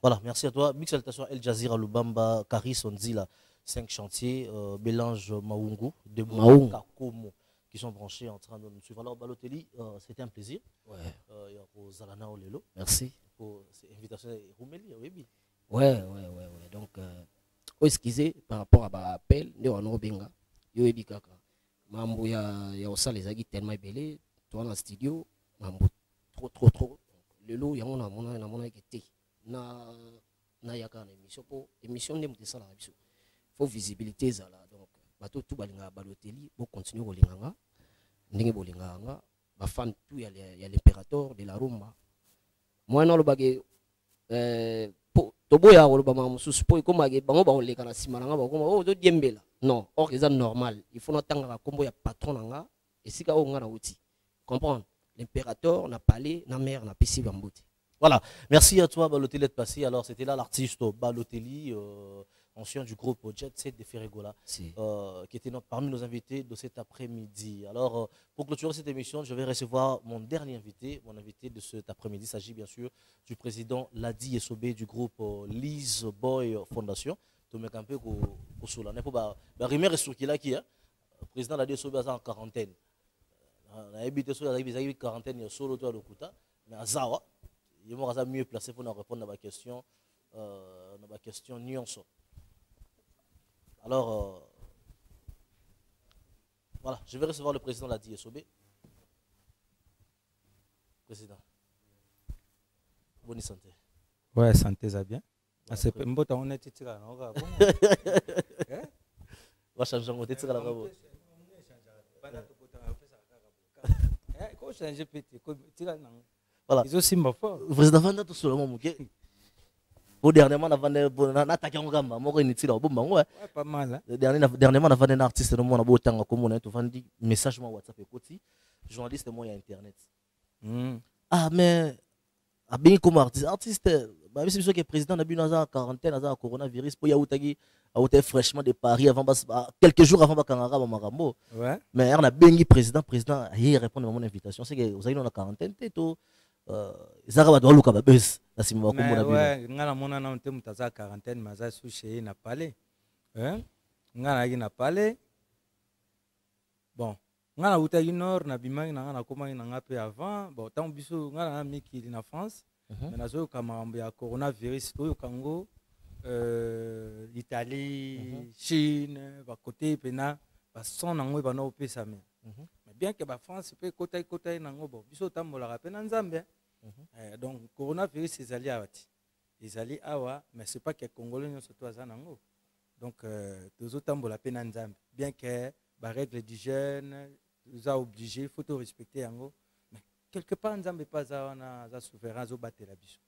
voilà merci à toi big salutation El Jazeera Lubamba Karis Onzila 5 chantiers Bélange Maungu de Kakomo qui sont branchés en train de nous suivre. Alors Balotelli, c'était un plaisir. Ouais. Pour Zalana Olelo. Merci. Pour cette invitation Roumeli, oui. Ouais. Donc, excusez par rapport à l'appel de Wano Benga. Yo ebi kaka. Mambo ya osala ezaki tellement belé. Toi dans studio, mambo trop. Lelo yango na mona ekete. Na yaka na émission pour émission ndem te sala biso. Faut visibilité zala donc bato tout balinga Balotelli bo continuer kolinganga ndenge bolinganga ba fan tout ya l'impérateur de la rumba moi non le bagé toboya koloba ma mususu po ikoma ke bango ba oleka na sima nanga bakoma o to diembela non or eza normal il faut natanga ka kombo ya patron nanga esika o nga na uti comprendre l'impérateur n'a parlé na mère na pesi bambote. Voilà, merci à toi Balotelli d'être passé. Alors c'était là l'artiste Balotelli, ancien du groupe Jet Set de Ferregola, qui était parmi nos invités de cet après-midi. Alors pour clôturer cette émission, je vais recevoir mon dernier invité. Mon invité de cet après-midi s'agit bien sûr du président Ladi Esobé du groupe Liz Boy Fondation. Tu me un peu au sol. On est pour rimer sur qui là qui est président Ladi Esobé en quarantaine. On a habité sur la quarantaine, il y a solo toi le Kuta, mais à Zawa. Il est mieux placé pour nous répondre à ma question, nuance. Alors, voilà, je vais recevoir le président de la DSOB. Président, bonne santé. Ouais, santé, ça bien. C'est pas bon, on est tiré là. On va changer mon titre là. Voilà. Ils ont aussi ma foi. Vous êtes avant tout seulement mouké. Au dernièrement on a attaqué un gamba, moi une tire au bon ouais. Pas mal. Dernièrement on a vendu un artiste de moi on a beau temps comme on a tout vendu message moi WhatsApp et côté journaliste moi il y a internet. Ah mais a bien comme artiste bah c'est sûr que le président a bu dans la quarantaine dans coronavirus pour y outagi a fraîchement de Paris avant quelques jours avant Bakangara Marambo. Ouais. Mais on a bien président il répond à mon invitation c'est que vous avez dans la quarantaine tout Zara doit luka babes na simba ko mona bino ouais ngala mona na ntemu taza quarantaine maza sushi na palais ngala gi na palais bon ngala uta nord na bimangi na ngana koma na ngape avant bon tant biso ngala na miki na France mais nazo kamambo ya coronavirus to kango Italie Chine ba côté pena ba son nango ba no pesa mais bien que la France peut côté nango bon biso tambola rapena nzambe donc coronavirus ezali awati ezali awa mais c'est pas que congolais nyonso to aza nango donc tozo tambola pena nzambe bien que ba règle d'hygiène nous a obligé faut to respecter yango mais quelque part nzambe pas za za souverain zo batela biso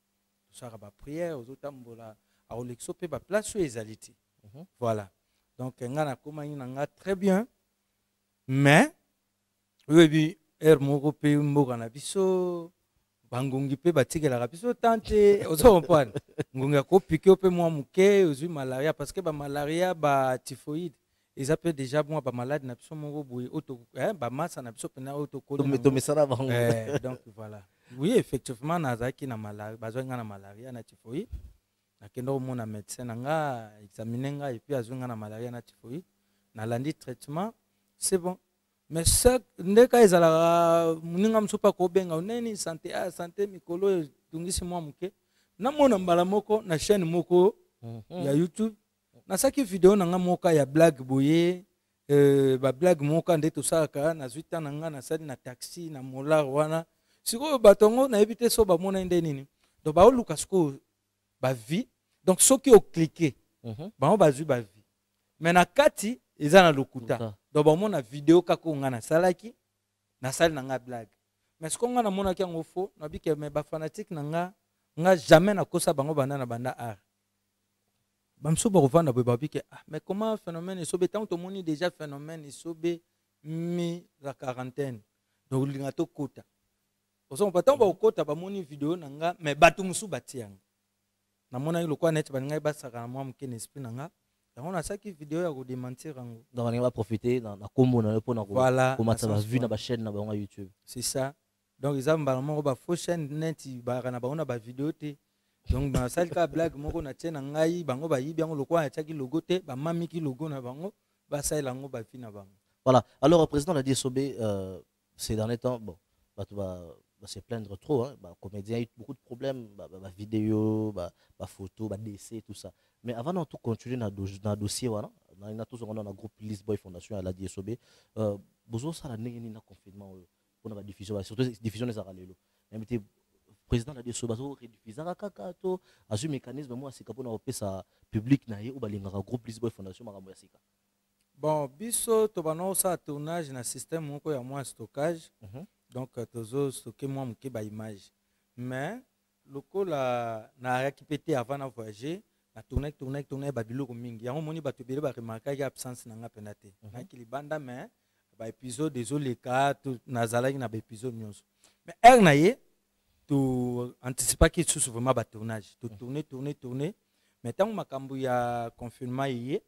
to sara ba prière ozo tambola a olexo pe ba place ezali ti voilà donc ngana komani nanga très bien mais oui, moko pe mboka na biso bangongi pe batikela biso tante ozo comprendre ngonga ko piquer pe moi muke ozui malaria parce que ba malaria ba typhoïde ils appellent déjà moi ba malade na biso moko boye auto ba massa na biso pena auto ko donc voilà oui effectivement nazaki na malaria bazonga na malaria na typhoïde na kendo mona médecin nga examiner nga et puis azonga na malaria na typhoïde na landi traitement c'est bon. Mais ça, ndeka ezala muninga msupa ko benga uneni santé santé mikolo tungisi mwa muke na mona mbala moko na chaîne moko ya YouTube na saki vidéo na nga moka ya blague boye ba blague moka ndeto saka na zuita na nga na sali na taxi na molar wana siko batongo na ebite so ba mona inde nini donc ba oluka siko ba vie donc soki o cliquer ba ba zu ba vie mais na kati eza na lokuta donc ba mona vidéo kako nga na salaki na sali na nga blague mais ce qu'on nga na mona ki yango fo na bike mais ba fanatique na nga jamais na kosa bango banda na banda art bamso ba revendre ba bike mais comment phénomène esobe tant to moni déjà phénomène esobe mi la quarantaine donc linga to kota oso pa tant ba kota ba moni vidéo na nga mais batu musu batianga na mona ile kwa net ba ngai ba saka na mwa mkene esprit na nga on a ça qui vidéo ya ko démentir en donc on va profiter dans la combo na pour na voilà comment ça va vu na ba chaîne na ba YouTube c'est ça donc ils ont balamo ba faux chaîne net ba na ba on ba vidéo te donc ba sali ka blague moko na tiena ngai bango ba yibi yango lokwa ya taki logo te ba mami ki logo na bango ba sali yango ba fi na bango voilà alors le président l'a dit Sobé ces derniers temps bon bah tu vas se plaindre trop hein bah comédien a eu beaucoup de problèmes bah vidéo bah photo bah décès tout ça mais avant de tout continuer dans dossier voilà on a tous on a un groupe Liz Boy Fondation à la DSOB besoin ça la négni na confinement pour la diffusion surtout diffusion des aralelo invité président la DSOB bazo rediffuser kaka to azu mécanisme moi c'est pour na pesa public na ye ou balinga groupe Liz Boy Fondation makambo ya sika bon biso to bana ça tournage na système moko ya moi stockage donc tozo stocker moi mke ba image mais lokola na récupérer avant de voyager, na tourner babilo mingi. Yango moni bato bele ba remarquer absence na nga penate. Na kilibanda mais ba épisode désolé ka na zalaki na ba épisode nyonso. Mais na ye tu anticiper que sous vraiment ba tournage. Tu tourner. Mais tant makambo ya confinement yé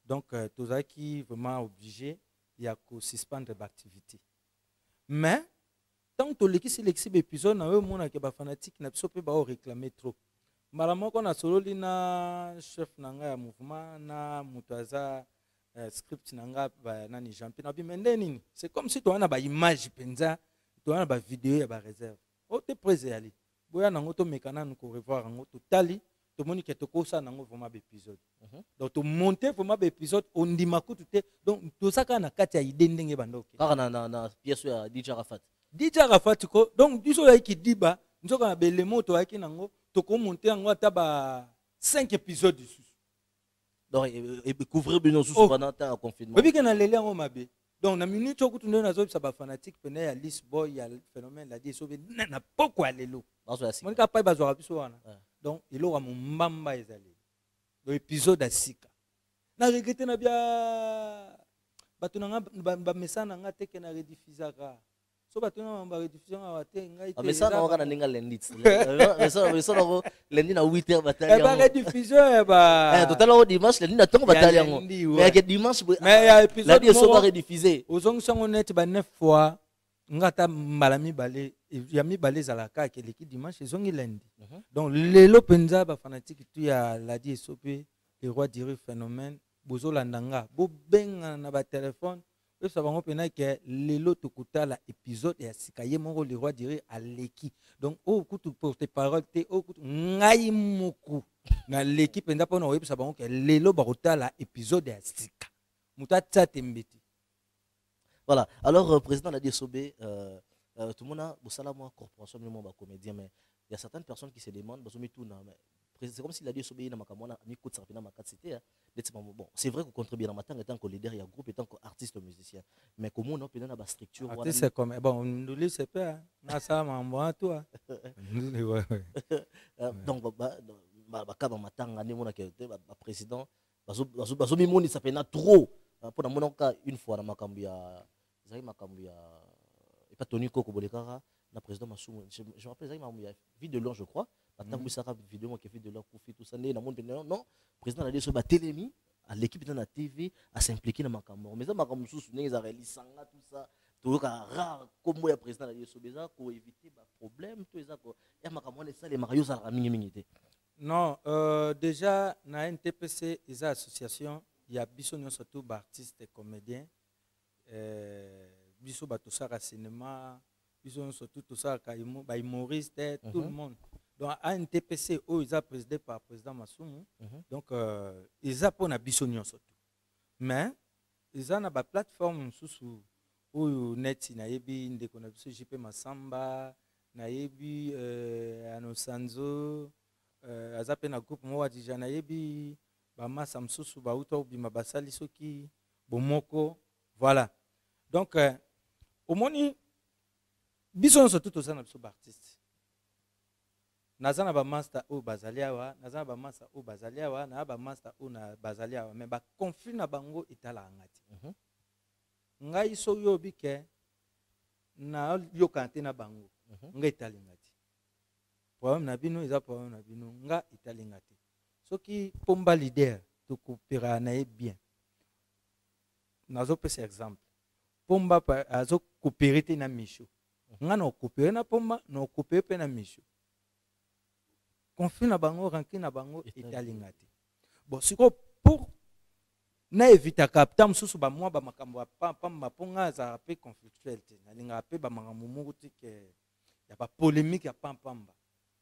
donc tous qui vraiment obligé il y a que suspendre l'activité. Mais tant que l'équipe épisode na mona ke ba fanatique na biso pe ba réclamer trop. Malamoko na solo lina chef nanga ya mouvement na mutaza script nanga ba nani jampi na bimende nini. C'est comme si tu as ba image penza, tu as ba vidéo ya ba réserve. O te prêt ali. Boya nango to mekana nous revoir ngo to tali to moni ke to ko sa nango vraiment ba épisode. Donc to monter vraiment ba épisode on dit makutu te donc to saka na kati ya idée ndenge bandoke. Kaka na pièce ya DJ Rafat. DJ Rafat ko donc biso ya ki diba nzoka na belemo to ya ki nango to ko monter yango ata ba 5 épisodes dessus. Donc et couvrir bien sous pendant le confinement. Oui que na lele yango mabe. Donc na minute to kutu na zo sa ba fanatique pene ya Lisboy ya phénomène la dit sauver na poko alelo. Mon ka pa ba zo biso wana. Donc il aura mon mbamba ezali. Le épisode à sika. Na regretter na bia bato na ba message na nga te ke na rediffusaka. So bato na ba rediffusion a te ngai te. Mais ça na wana ninga lundi. Mais ça lundi na 8h batali. Ba rediffusion ba. Tout à l'heure dimanche lundi na tongo batali yango. Mais que dimanche mais ya épisode la so ba rediffuser. Ozong sango net ba 9 fois ngata malami balé ya mi balé zalaka ke leki dimanche ezongi lundi. Donc lelo penza ba fanatique tu ya la di sopé le roi dirait phénomène bozo landanga bo benga na ba téléphone pe ça bango pena ke lelo tokuta la épisode ya sikaye moko le roi dirait aleki. Donc o kutu porte parole te o kutu ngai muku na leki penza pona oyebi ça bango ke lelo ba la épisode ya sika muta tsate mbeti. Voilà. Alors, président l'a dit Sobé, tout le monde a une corporation, mais comédien, mais il y a certaines personnes qui se demandent, c'est comme s'il a dit Sobé, bon, c'est vrai qu'on contribue dans ma temps, étant que leader, il y a groupe, étant qu'artiste musicien. Mais comment on a une structure? Artiste, c'est comme, bon, nous le c'est pas, ça m'a toi. Donc, dans ma temps, le président, il s'appelle trop. Pour mon cas, une fois dans ma cambia, et pas Tony Koko Bolekara, le président Massoum, je me rappelle, il y a vie de l'an, je crois. Attends, vous savez, vidéo qui fait de l'an, tout ça, non, le président a dit sur la télé, à l'équipe de la TV, à s'impliquer dans ma cambia. Mais ça, ma cambia, ils ont réalisé tout ça, tout rare, comme le président a dit sur ça, pour éviter les problèmes, tout ça, et ma cambia, ça, les marios, ça a minimité. Non, déjà, dans la NTPC, il y a une association. Il y a biso surtout artistes et comédiens, biso bato saka cinéma, biso surtout tout ça ba humoriste, tout le monde. Donc à NTPC où ils ont présidé par président Massoum, donc ils ont pour na biso surtout. Mais ils ont na ba plateforme sous où net na yebi ndeko na biso JP Masamba, na yebi Anosanzo, azape na groupe mo déjà na yebi Bama Samsusu Bauta Bima Basali Soki Bomoko voilà donc au moni bison so tout ça na biso artiste nazana ba master o bazaliawa nazana ba master o bazaliawa na ba master o na bazaliawa mais ba conflit na bango itala ngati ngai so yo bike na yo kante na bango ngai itali ngati problème na bino eza problème na bino nga itali ngati ce qui pomba leader to coopérer na bien nazo pesa exemple pomba azo coopérer te na misho nga na coopérer na pomba na coopérer pe na misho conflit na bango ranki na bango etalingati bon siko pour na éviter capta mususu ba mwa ba makambo pamba ponga za pe conflictuel te na linga pe ba makambo mukuti ke ya ba polémique ya pamba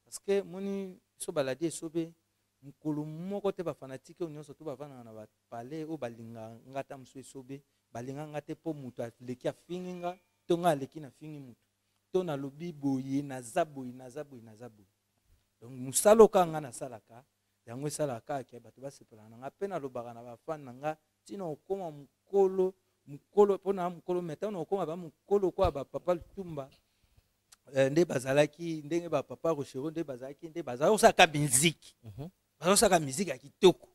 parce que moni so baladi sobe mukulu moko te ba fanatique nyonso to bavana na ba parler o balinga ngata msu esobe balinga ngate po mutu leki afinginga to nga leki na fingi mutu to na lobi boye na zaboyi donc musalo kanga na salaka yango salaka ke bato basepela na nga pe na lobaka na bafana nga tina okoma mukolo pona mukolo meta na okoma ba mukolo kwa ba papa Lutumba nde bazalaki ndenge ba papa Rochero nde bazalaki nde bazalaki osaka musique osaka musique ya kitoko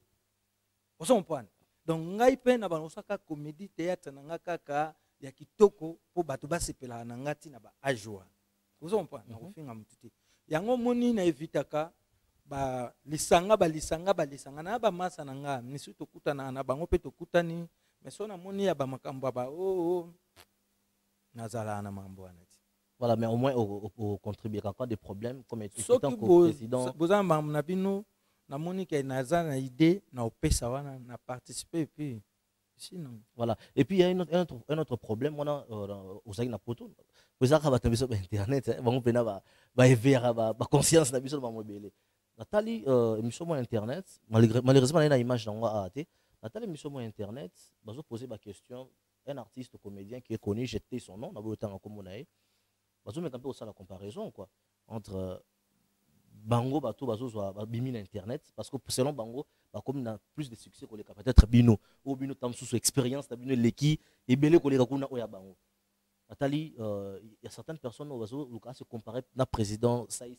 oso comprendre donc ngai pe na osaka comédie théâtre na nga kaka ya kitoko po bato basepela na ngati na ba ajwa oso comprendre na kofinga mututi yango moni na evitaka ba lisanga na ba masa na nga misu tokutana na bango pe tokutani mais so na moni ya ba makambo ba nazala na mambo wana. Voilà, mais au moins au contribuer quand des problèmes comme étant président. Bozamba na bino na moni ke naza na idée na opesa wana na participer puis sinon. Voilà. Et puis il y a un autre problème on a aux na poto. Vous avez ba tambiso internet, bango pena ba evera ba conscience na biso ba mobile. Nathalie émission mo internet, malheureusement na image na nga AT. Nathalie émission mo internet, bazo poser ba question un artiste comédien qui est connu, j'étais son nom, na bo tanga comme on a mais quand on la comparaison quoi entre bango bato bazo bimi na internet parce que selon bango comme na plus de succès que les peut-être bino ou bino tam sous expérience na bino leki et belé ko les kuna oya bango Nathalie il y a certaines personnes au bazo Lucas se comparer na président Saï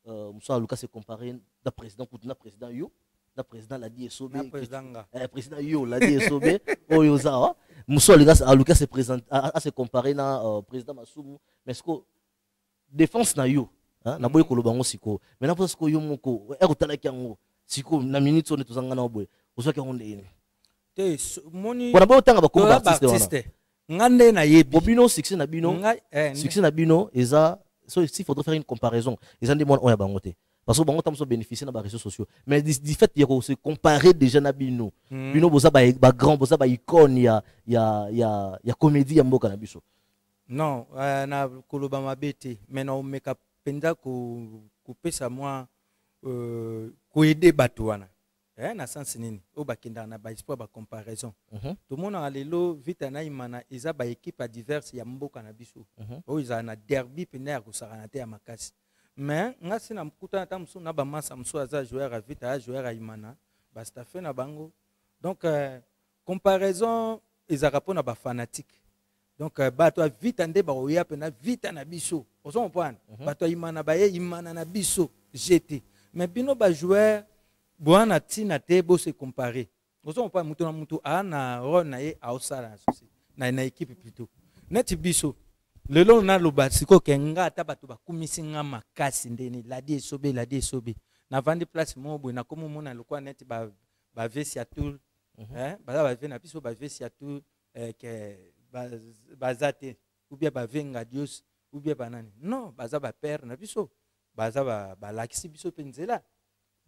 Moussa Lucas se comparer na président Koutina président yo na président la DSOB président yo la DSOB oyo za Moussa Lucas se présente à se comparer na président Masumu mais ce que défense na yo na boye ko lobango siko maintenant parce que yo moko ekotala kyango siko na minute on tozanga na boye ozoka honde ene te moni bona bo tanga ba ko artiste ngande na yebi bino succès na bino eza so s'il faudrait faire une comparaison ils ont des mots oya bangote parce que bango tamso bénéficier na ba réseaux sociaux mais du fait de se comparer déjà na bino bino boza ba grand boza ba icône ya comédie ya mboka na biso. Non, na koloba mabete mais na omeka penda ko pesa moi ko aider bato wana na sens nini o bakenda na ba espoir ba comparaison tout monde a lelo vite na imana eza ba équipe diverse ya mboka na biso o iza na derby pena ya kusaka te ya makasi mais ngasi na mkutana ta mso na ba masa mso aza joueur a vite a joueur a imana ba staff na bango donc comparaison ezaka pona ba fanatique. Donc bato a vite ande ba oya pena vite na biso ozo comprendre bato imana ba ye imana na biso jeté mais bino ba joueur boana tina te bo se comparer ozo comprendre muto na muto ana ron na ye a osala na équipe plutôt net biso lelo na loba siko kenga ta bato ba kumisinga makasi ndeni la DSOB na vandi place mo bo na komo mona lokwa net ba vesi à tout ba ve na biso ba vesi à tout que bazate ou bien bavenga Dios ou bien banani non baza ba père na biso baza ba lakisi biso penzela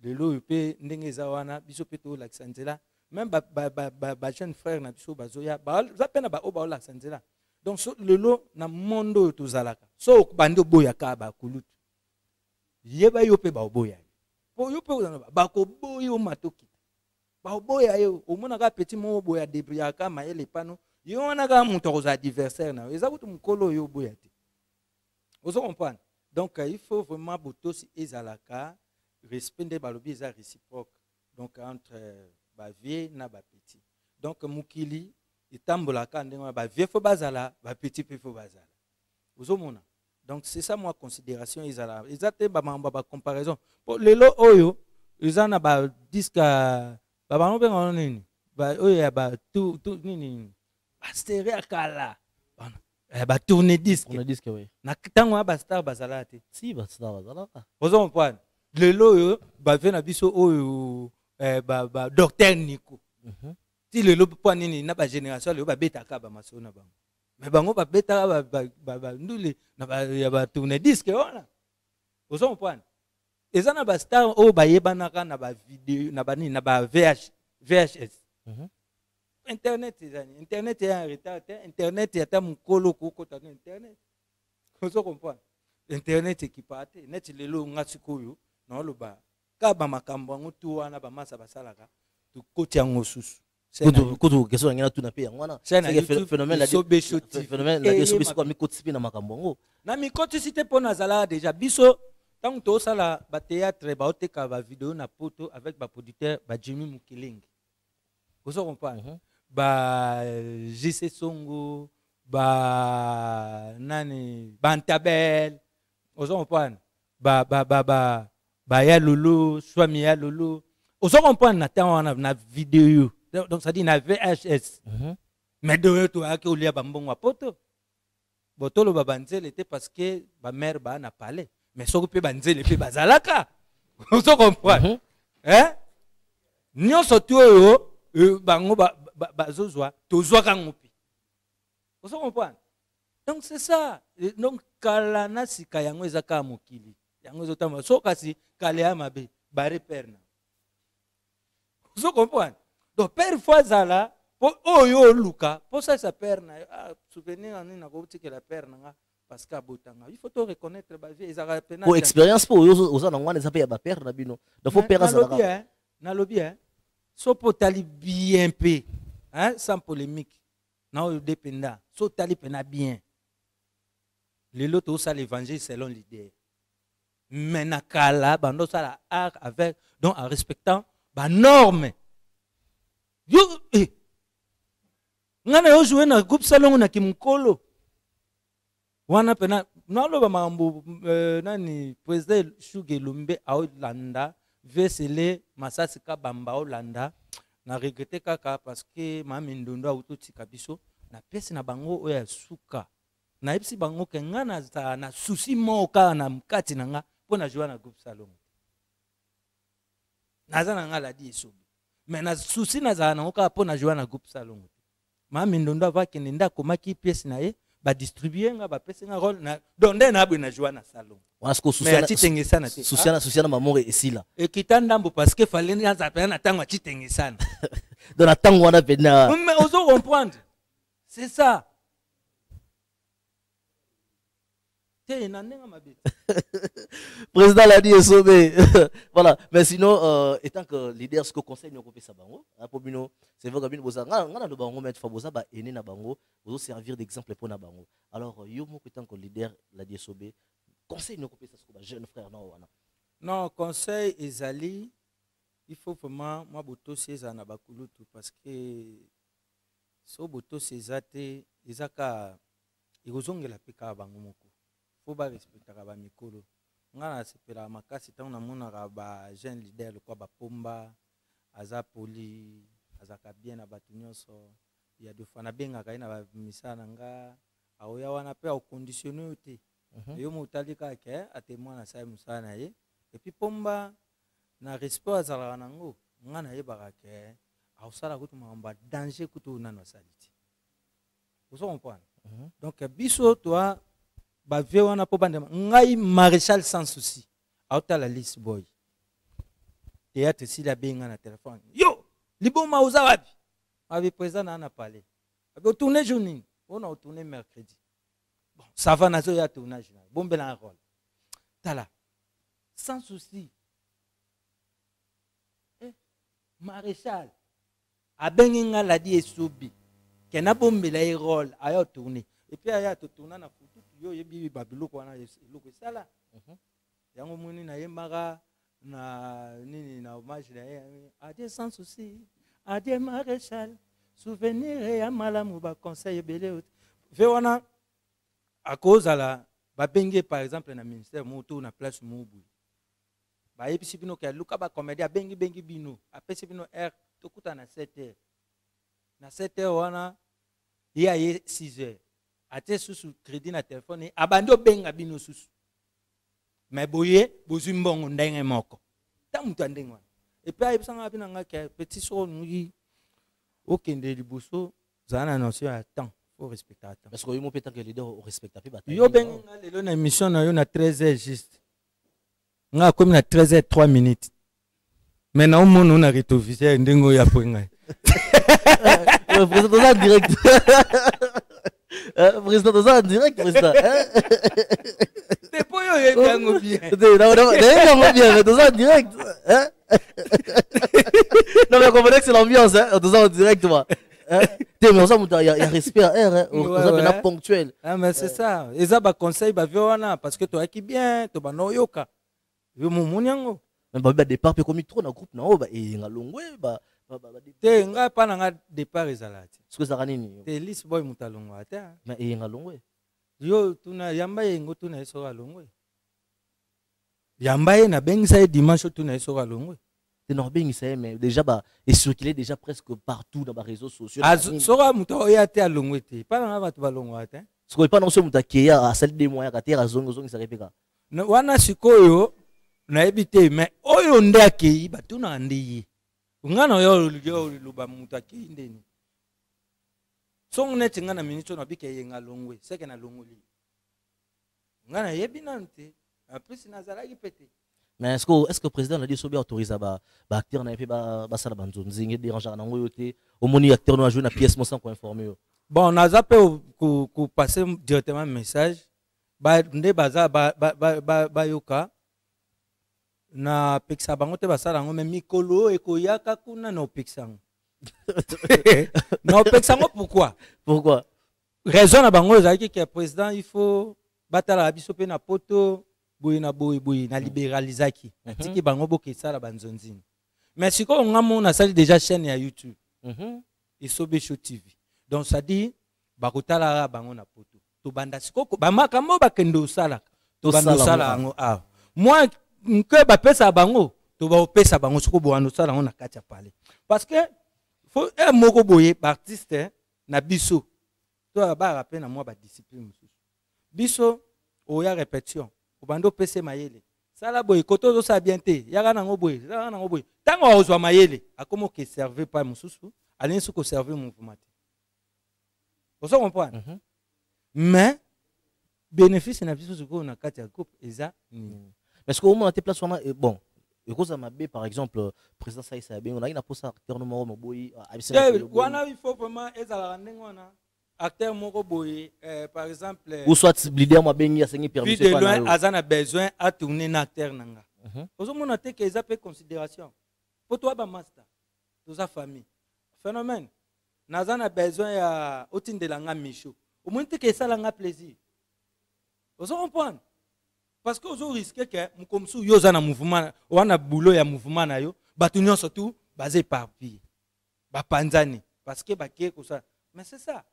lelo pe ndenge za wana biso pe to lakisa nzela même ba jeune frère na biso bazoya za pena ba oba lakisa nzela donc so lelo na mondo to zalaka so bando boya ka ba kulutu yeba yo pe ba oboya po yo pe ba ko boyo matoki ba oboya yo omona ka petit mo boya debria ka maele pano yo wana ka muto ko adversaire na eza kutu mukolo yo boya te ozo comprendre donc il faut vraiment botosi ezalaka respect de balobi eza réciproque donc entre ba vieux na ba petit donc mukili itambola ka ndenge ba vieux fo bazala ba petit pe fo bazala ozo mona donc c'est ça moi considération ezala ezate ba mamba ba comparaison pour lelo oyo ezana ba disque ba bango pe ngona nini ba oyo ba tout nini stéréo kala ba tourner disque oui na tango ba star bazala te si ba star bazala ozo comprendre lelo yo ba vena biso oyo ba docteur Nico ti lelo po nini na ba génération lelo ba beta ka ba masona bango mais bango ba beta ba ndule na ba tourner disque wana ozo comprendre ezana ba star o ba yebana ka na ba vidéo na ba nini na ba VHS internet est en retard internet est à mukolo ko kota internet ozo comprendre internet qui parte net lelo ngasikoyo na loba ka ba makambo ngo tu wana ba masa basalaka tu koti yango susu kutu keso ngena tu na pe ngwana phénomène la phénomène la DSOB ko mi koti na makambo ngo na mi koti cité pona zala déjà biso tant to sala ba théâtre ba oteka ba vidéo na poto avec ba producteur ba Jimmy Mukiling ozo comprendre ba JC Songo nani bantabel ozo comprendre ya lulu swami ya lulu ozo comprendre na temps wana na vidéo donc ça dit na VHS mais de to ake olia bambongo apoto botolo babanzele était parce que ba mère ba na parlé mais soko pe banzele pe bazalaka ozo comprendre hein nyonso tu oyo bango bazozwa tozwa kangopi ozo comprendre. Donc c'est ça. Donc kalana sika yango ezaka mokili. Yango ezotama so kasi kalea mabe bare perna. Vous comprenez? Donc père fois zala oyo luka pour ça sa perna souvenir ani na ko tike la perna parce que botanga. Il faut to reconnaître ba vie ezaka pena. Pour expérience pour oza na ngwana ezapa ya ba perna bino. Donc faut père zala. Na lobby hein. So potali bien pe. Hein sans polémique. Na o dépenda. So tali pena bien. Les lotos ça l'évangile selon l'idée. Mais nakala bando ça la art avec donc en respectant ba norme. Yo ngana yo jouer na groupe salon na kimkolo. Wana pena nalo ba mambo nani président Shuge Lumbe a Hollanda vesele masasi ka bamba Hollanda na regretter kaka parce que mami ndondo auto biso na pesi na bango oya suka. Na epsi bango ke ngana za na susi moka na mkati na nga po na joa na groupe salon naza na nga la di esobi mais na susi na za na oka po na joa na groupe salon mami ndondo avaki nenda komaki pièce na ye ba distribuer nga ba pesi nga rôle na donde na abwe na joa na salon wasko susiana mamore esila e kitandambo parce que fallait na za pena tango chitengisana dans la tango wana pena mais ozo comprendre c'est ça. Président l'a dit voilà, mais sinon étant que leader ce que conseil nous fait ça bango c'est vrai que boza ngana do bango mettre faboza ba ene na bango bozo servir d'exemple pour na bango. Alors yo mo étant que leader la DSOB conseil nous fait ça ce que jeune frère non wana non conseil ezali il faut vraiment moi boto c'est na bakulutu parce que so boto c'est zate ezaka ikozongela peka bango moko faut pas respecter ba mikolo ngana sepela makasi tant na mona ba jeune leader le quoi ba pomba aza poli azaka bien na batu nyonso ya de fois na benga ka ina ba misana nga aoya wana pe au conditionner te yo motalika ke atemwa na sai musana ye et puis pomba na respect azala nango ngana ye barake au sala kutu mamba danger kutu nano saliti vous comprenez donc biso toi ba vie wana po bande ngai maréchal sans souci auta la liste boy théâtre si la benga na téléphone yo liboma uza wapi avec président na parler avec tourner journée on a tourné mercredi bon ça va na zo ya tournage bon bel rôle tala sans souci maréchal abenga la di esubi kena bombela e rôle ayo tourner et puis aya to tourner na photo yo yebi babiloko wana eloko sala yango moni na yembaka na nini na hommage na ye adieu sans souci adieu maréchal souvenir ya malamu ba conseil ebele ve wana à cause la ba bengue par exemple na ministère moto na place mobu ba yebisi bino ke luka ba comédie bengi bino apesi bino r tokuta na 7h na 7h wana ya 6h ate susu crédit na téléphone abando benga bino susu mais boye bozimbongo ndenge moko tamutu andengwa et puis ayebisanga bina ngaka petit so ngi okende liboso zana notion ya temps faut respecter temps parce que yo mo peta que leader au respecte pas bataille yo benga lelo na émission na yo na 13h juste nga comme na 13h 3 minutes mais na omono na rétroviseur ndengo ya poinga le président en direct président en direct président c'est pour yo yebango bien non bien mais en direct non mais comprenez que c'est l'ambiance hein en direct moi mais on ça il y a respect hein on ça ponctuel ah mais c'est ça et ça ba conseil ba viona parce que toi qui bien to ba no yoka yo mumunyango ba départ pe comme trop na groupe na o ba e ngalongwe ba te nga pa na nga départ ezalati ce que ça nini te list boy mutalongo ata mais yenga longwe yo tuna yamba yengo tuna eso alongwe yamba ye na bengisa ye dimanche tuna eso alongwe te norbengisa mais déjà ba et circuler déjà presque partout dans les réseaux sociaux soka muto oya te alongwe te pa na nga batu balongwa ata ce que pas non se mutakeya a salle des moyens katera zongo ça répéka wana sikoyo nayebi te mais oyo nde akei batuna nde ye ngana yo luba mutu akei ndeni songo neti nga na minitso na bike yenga longwe seke na longoli ngana yebi nante après nazalaki pete mais est-ce que le président a dit que autorise ba acteur na pe ba sala banzonzi ngi déranger na ngoyo te au moni acteur na jouer na pièce mo sans ko informer bon naza pe ko passer directement message ba nde baza ba yoka na peksa bango te basala ngo mais mikolo ekoyaka kuna na peksango na peksango pourquoi raison na bango ezalaki que président il faut batala biso pe na poto boye na boye na libéralisaki tiki bango bokesala banzonzini mais siko ngamo na sali déjà chaîne ya YouTube Isobe Show TV donc ça dit bakotala bango na poto to banda siko bamakambo bakendo sala to banda sala ngo moi que bapesa bango to ba opesa bango siko boano sala ngo na kati ya pale parce que faut un moko boye artiste na biso to ba rappel na moi ba discipline biso oya répétition obando pese mayele sala boye koto zo sa bien te yaka nango boye sala nango boye tango ozwa mayele akomo ke servir pas mususu alin suko servir mouvement vous comprenez mais bénéfice na biso suko na kati ya groupe eza ni parce que au moins tes places bon et cause à mabé par exemple président Saïssa bien on a une posa acteur numéro moboyi wana il faut vraiment ezala ndengona acteur moko boye par exemple ou soit leader moi bengi a signé permis de loin azana besoin à tourner na acteur nanga ozo mona te que ils appellent considération pour toi ba master toza famille phénomène nazana besoin ya otindela nga micho au moins te que ça la nga plaisir ozo comprendre parce que ozo risquer que mukomsu yo za na mouvement wana boulot ya mouvement na yo batu nyonso tout basé par vie ba panzani parce que ba kie ko ça mais c'est ça.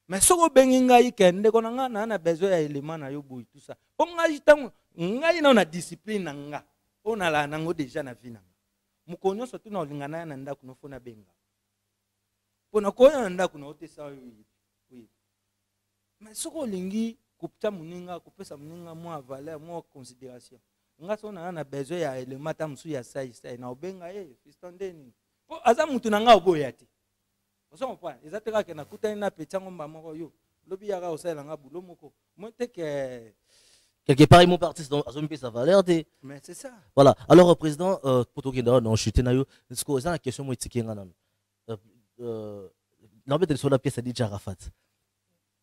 Mais si vous avez un besoin d'éléments na yo boy tout ça. On a une discipline on a la nango déjà na vie na. Mukonyo surtout na lingana na nda kuno fona benga. Pona koya na nda kuno te sa oui. Mais si vous lingi kupta muninga kupesa muninga mo valeur mo considération. Nga so na besoin ya éléments ta musu ya sai na obenga fiston ndeni. Po aza mutu na nga oboya te. Vous comprenez? Exactement que na kuta ina petango mbamoko yo. Lobi yaka osala nga bulo moko. Moi te que quelque part ils m'ont parti dans zone sa valeur mais c'est ça. Voilà. Alors président Potokenda non chuté na yo. Est-ce que ça la question moi tiki ngana. N'embête sur la pièce DJ Arafat.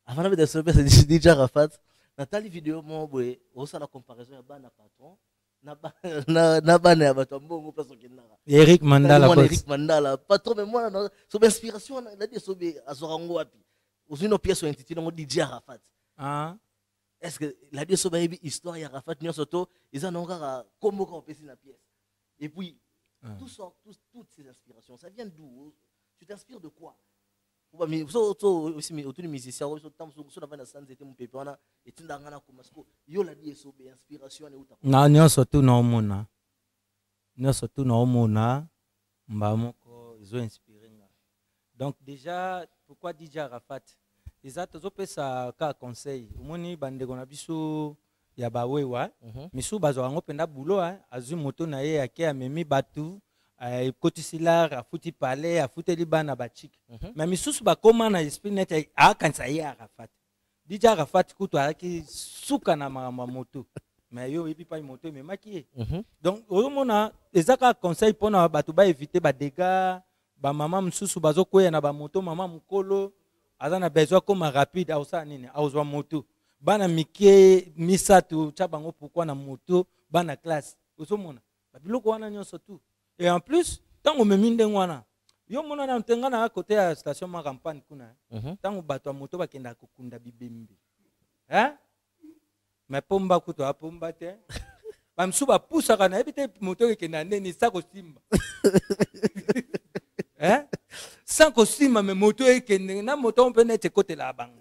Avant de sur la pièce DJ Arafat, Nathalie vidéo mon boy, on ça la comparaison ya bana patron. Na bana ya bato mbongo place okendaka Eric Mandala patron mais moi so inspiration na dit so be azorango wapi usino pièce intitulée ngo DJ Arafat est-ce que la dit so ba histoire ya Arafat nyo soto ils en ont kaka kombo ka opesi na pièce et puis toutes ces inspirations ça vient d'où tu t'inspires de quoi mais aussi mais autour des musiciens so tam so na bana sanze te mpepe wana etindanga na kuma sko yo la dit so be inspiration ne uta na nyonso tu na omona mbamoko izo inspiré nga donc déjà pourquoi DJ Arafat eza tozopesa ka conseil omoni bandeko na biso ya bawewa misu bazwa ngo penda bulo azwi moto na ye ake amemi batu kotisila afuti palais afuteli bana bachiki mais misusu bakoma na esprit net akanisa ye Arafat DJ Arafat kutu aki suka na moto mais yo ebi pa moto memaki ye donc omona ezaka conseil pona batu ba éviter ba dégâts ba mama msusu bazokoya na ba moto mama mukolo azana besoin comme rapide ausa nini auzwa moto bana mike misatu chabango pourquoi na moto bana classe osomona babiloko wana nyonso tout et en plus tango meminde ngwana yo mona na ntenga na côté ya station ma campagne kuna tango bato ya moto bakenda kokunda bibembe mais pomba kuto apomba te bamsu ba poussa kana ebite moto ekenda ndeni sako simba Hein? Sans costume, mais moto et que na moto on peut être côté la banque.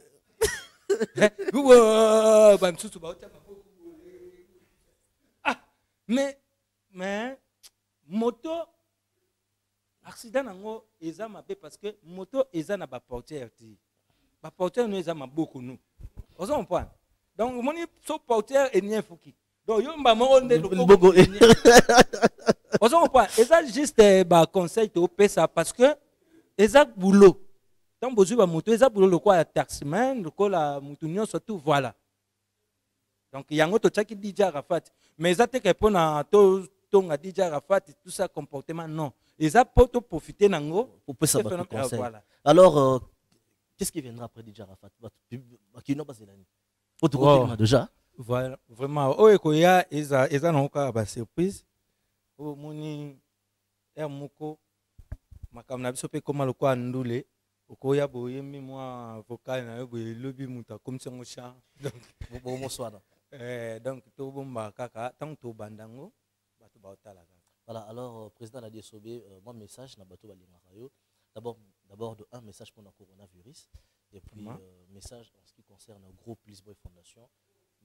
Mais moto accident nango eza mabe parce que moto eza na ba portière ti. Ba portière nous eza maboko nous. Vous comprenez? Donc moni so portière et nien fuki. Donc yo mba mo onde lokoko. Vous comprenez? Eza juste ba conseil to pesa parce que eza boulot. Tant besoin ba moto eza boulot lokwa ya taximan, lokwa la moto nyonso tout voilà. Donc yango to tchaki DJ Arafat. Mais eza te que pona to tonga DJ Arafat tout ça comportement non. Eza poto profiter nango pour pesa ba conseil. Voilà. Alors qu'est-ce qui viendra après DJ Arafat? Bakino baselani. Autre côté déjà. Voilà, vraiment o ekoya eza nango ba surprise. O moni moko makamna biso pe koma lokwa ndule. Okoya boyemi moi vocal na yo boye lobi muta comme ça ngo chat. Donc bon soir. Donc to bomba kaka tant to bandango batu ba otala. Voilà, alors président a dit moi message na bato balingaka yo. D'abord de un message pour le coronavirus et puis message en ce qui concerne le groupe Lisboy Fondation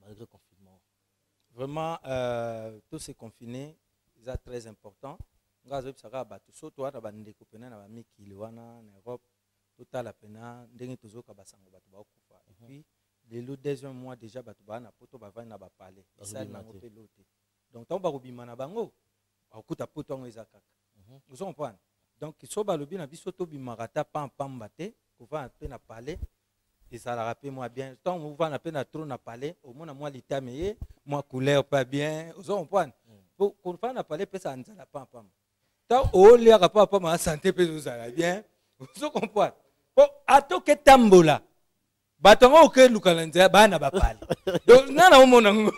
malgré le confinement. Vraiment tous ces confinés, c'est très important. Ngazo bisaka bato soto ata bandeko pena na ba mikili wana na Europe total la pena ndenge tozoka basango bato ba okufa. Et puis le deuxième mois déjà bato ba na poto ba vana ba parler. Ça na ngope loté. Donc tant ba robima na bango akuta poto ngo ezakaka. Vous comprenez? Donc so ba lobi na biso to bimarata pam bate ko va pe na parler et ça la rappelle moi bien. Tant on va na pe na trop na parler au moins moi l'état meilleur, moi couleur pas bien. Vous comprenez? Pour qu'on va na parler pe ça nzala pam. Tant au l'air pas ma santé pe vous allez bien. Vous comprenez? Atoke tambola batongo oke lukalanza bana bapale donc nana omona ngo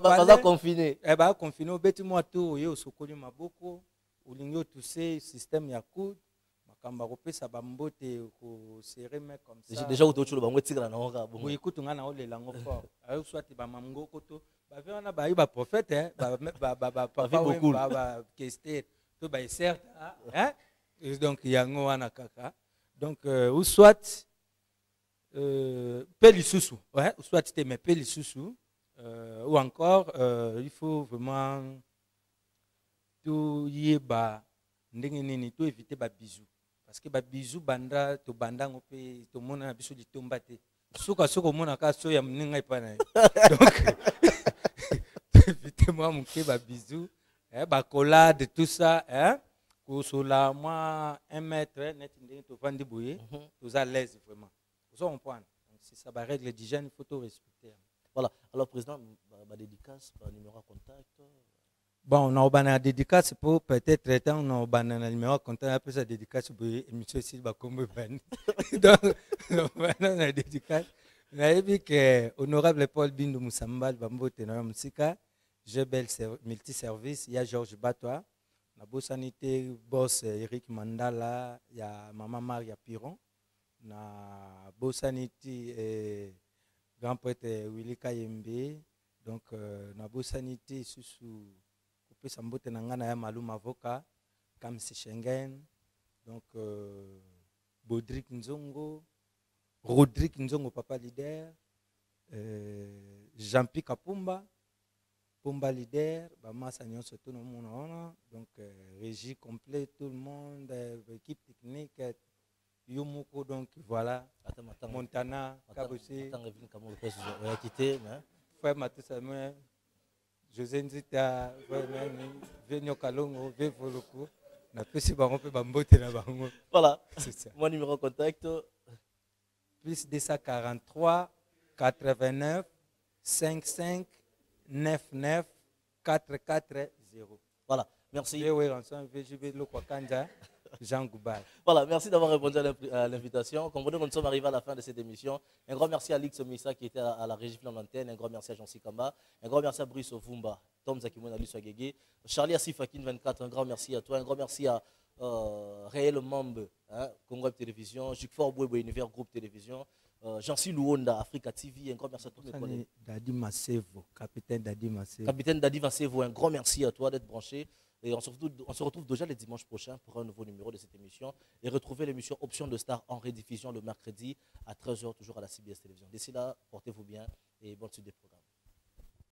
baza confiné ba confiné obeti moi tout yo sokoli maboko ulingi otuse système ya coude makamba kopesa bambote ko serrer mais comme ça déjà utochulo bango tikala na ngoka bongo ikutu ngana olela ngo fort ayo soit ba mamgo koto ba vena ba iba prophète ba kester to ba certes hein. Donc yango wana kaka donc ou soit pelisusu ouais ou soit tu me pelisusu ou encore il faut vraiment tout yeba ndenge nini to éviter ba bisous parce que ba bisous banda to bandango pe to mona biso litomba te suka mona ka so ya mninga ipana donc éviter moi mon ba bisous ba collade tout ça hein. Sola, moi, 1 mètre, net, tu vas débrouiller, tu à l'aise vraiment. Vous comprenez? Si ça va règle d'hygiène, il faut tout respecter. Voilà. Alors, président, ma dédicace, ma numéro de contact. Bon, on a une dédicace pour peut-être on a un numéro de contact, après ça dédicace pour émission Silva comme donc, on a une dédicace. On a vu que honorable Paul Bindu Moussambal, Bambo Tenor Moussika, Jebel Multiservice, il y a Georges Batois. La Bossanité, boss Eric Mandala, il y a Maman Maria Piron. La Bossanité, grand prêtre Willy Kayembe. Donc, la Bossanité, sous Coupé Sambote Nangana ya Maloum Avocat, Kamsi Schengen. Donc, Bodrick Nzongo, Rodrigue Nzongo, Papa Leader, Jean-Pierre Kapumba. Pomba leader, Bamassa Nyon surtout dans mon nom, donc régie complète, tout le monde, équipe technique, Yomoko, donc voilà, Montana, Kabosé, Frère Matou Samuel, José Nzita, Venio Kalongo, Vevoloko, na pesi bango pe bambote na bango. Voilà, c'est ça. Mon numéro de contact, plus 243 89 55 99 440. Voilà, merci. Jean Goubal. Voilà, merci d'avoir répondu à l'invitation. Comme vous dites, nous sommes arrivés à la fin de cette émission. Un grand merci à Alix Missa qui était à la régie de l'antenne. Un grand merci à Jean Sikamba. Un grand merci à Brice Ovumba, Tom Zakimouna Lussagege, Charlie Asifakin 24. Un grand merci à toi. Un grand merci à Réel Mambe, Congo Web Télévision, Jukfor Bouéboué, Univers Groupe Télévision. Jean-Cy Louonda, Africa TV, un grand merci à tous mes collègues. Dadi Masevo, capitaine Dadi Masevo. Capitaine Dadi Masevo, un grand merci à toi d'être branché. Et on se retrouve déjà le dimanche prochain pour un nouveau numéro de cette émission. Et retrouver l'émission Option de Star en rediffusion le mercredi à 13h, toujours à la CBS Télévision. D'ici là, portez-vous bien et bonne suite des programmes.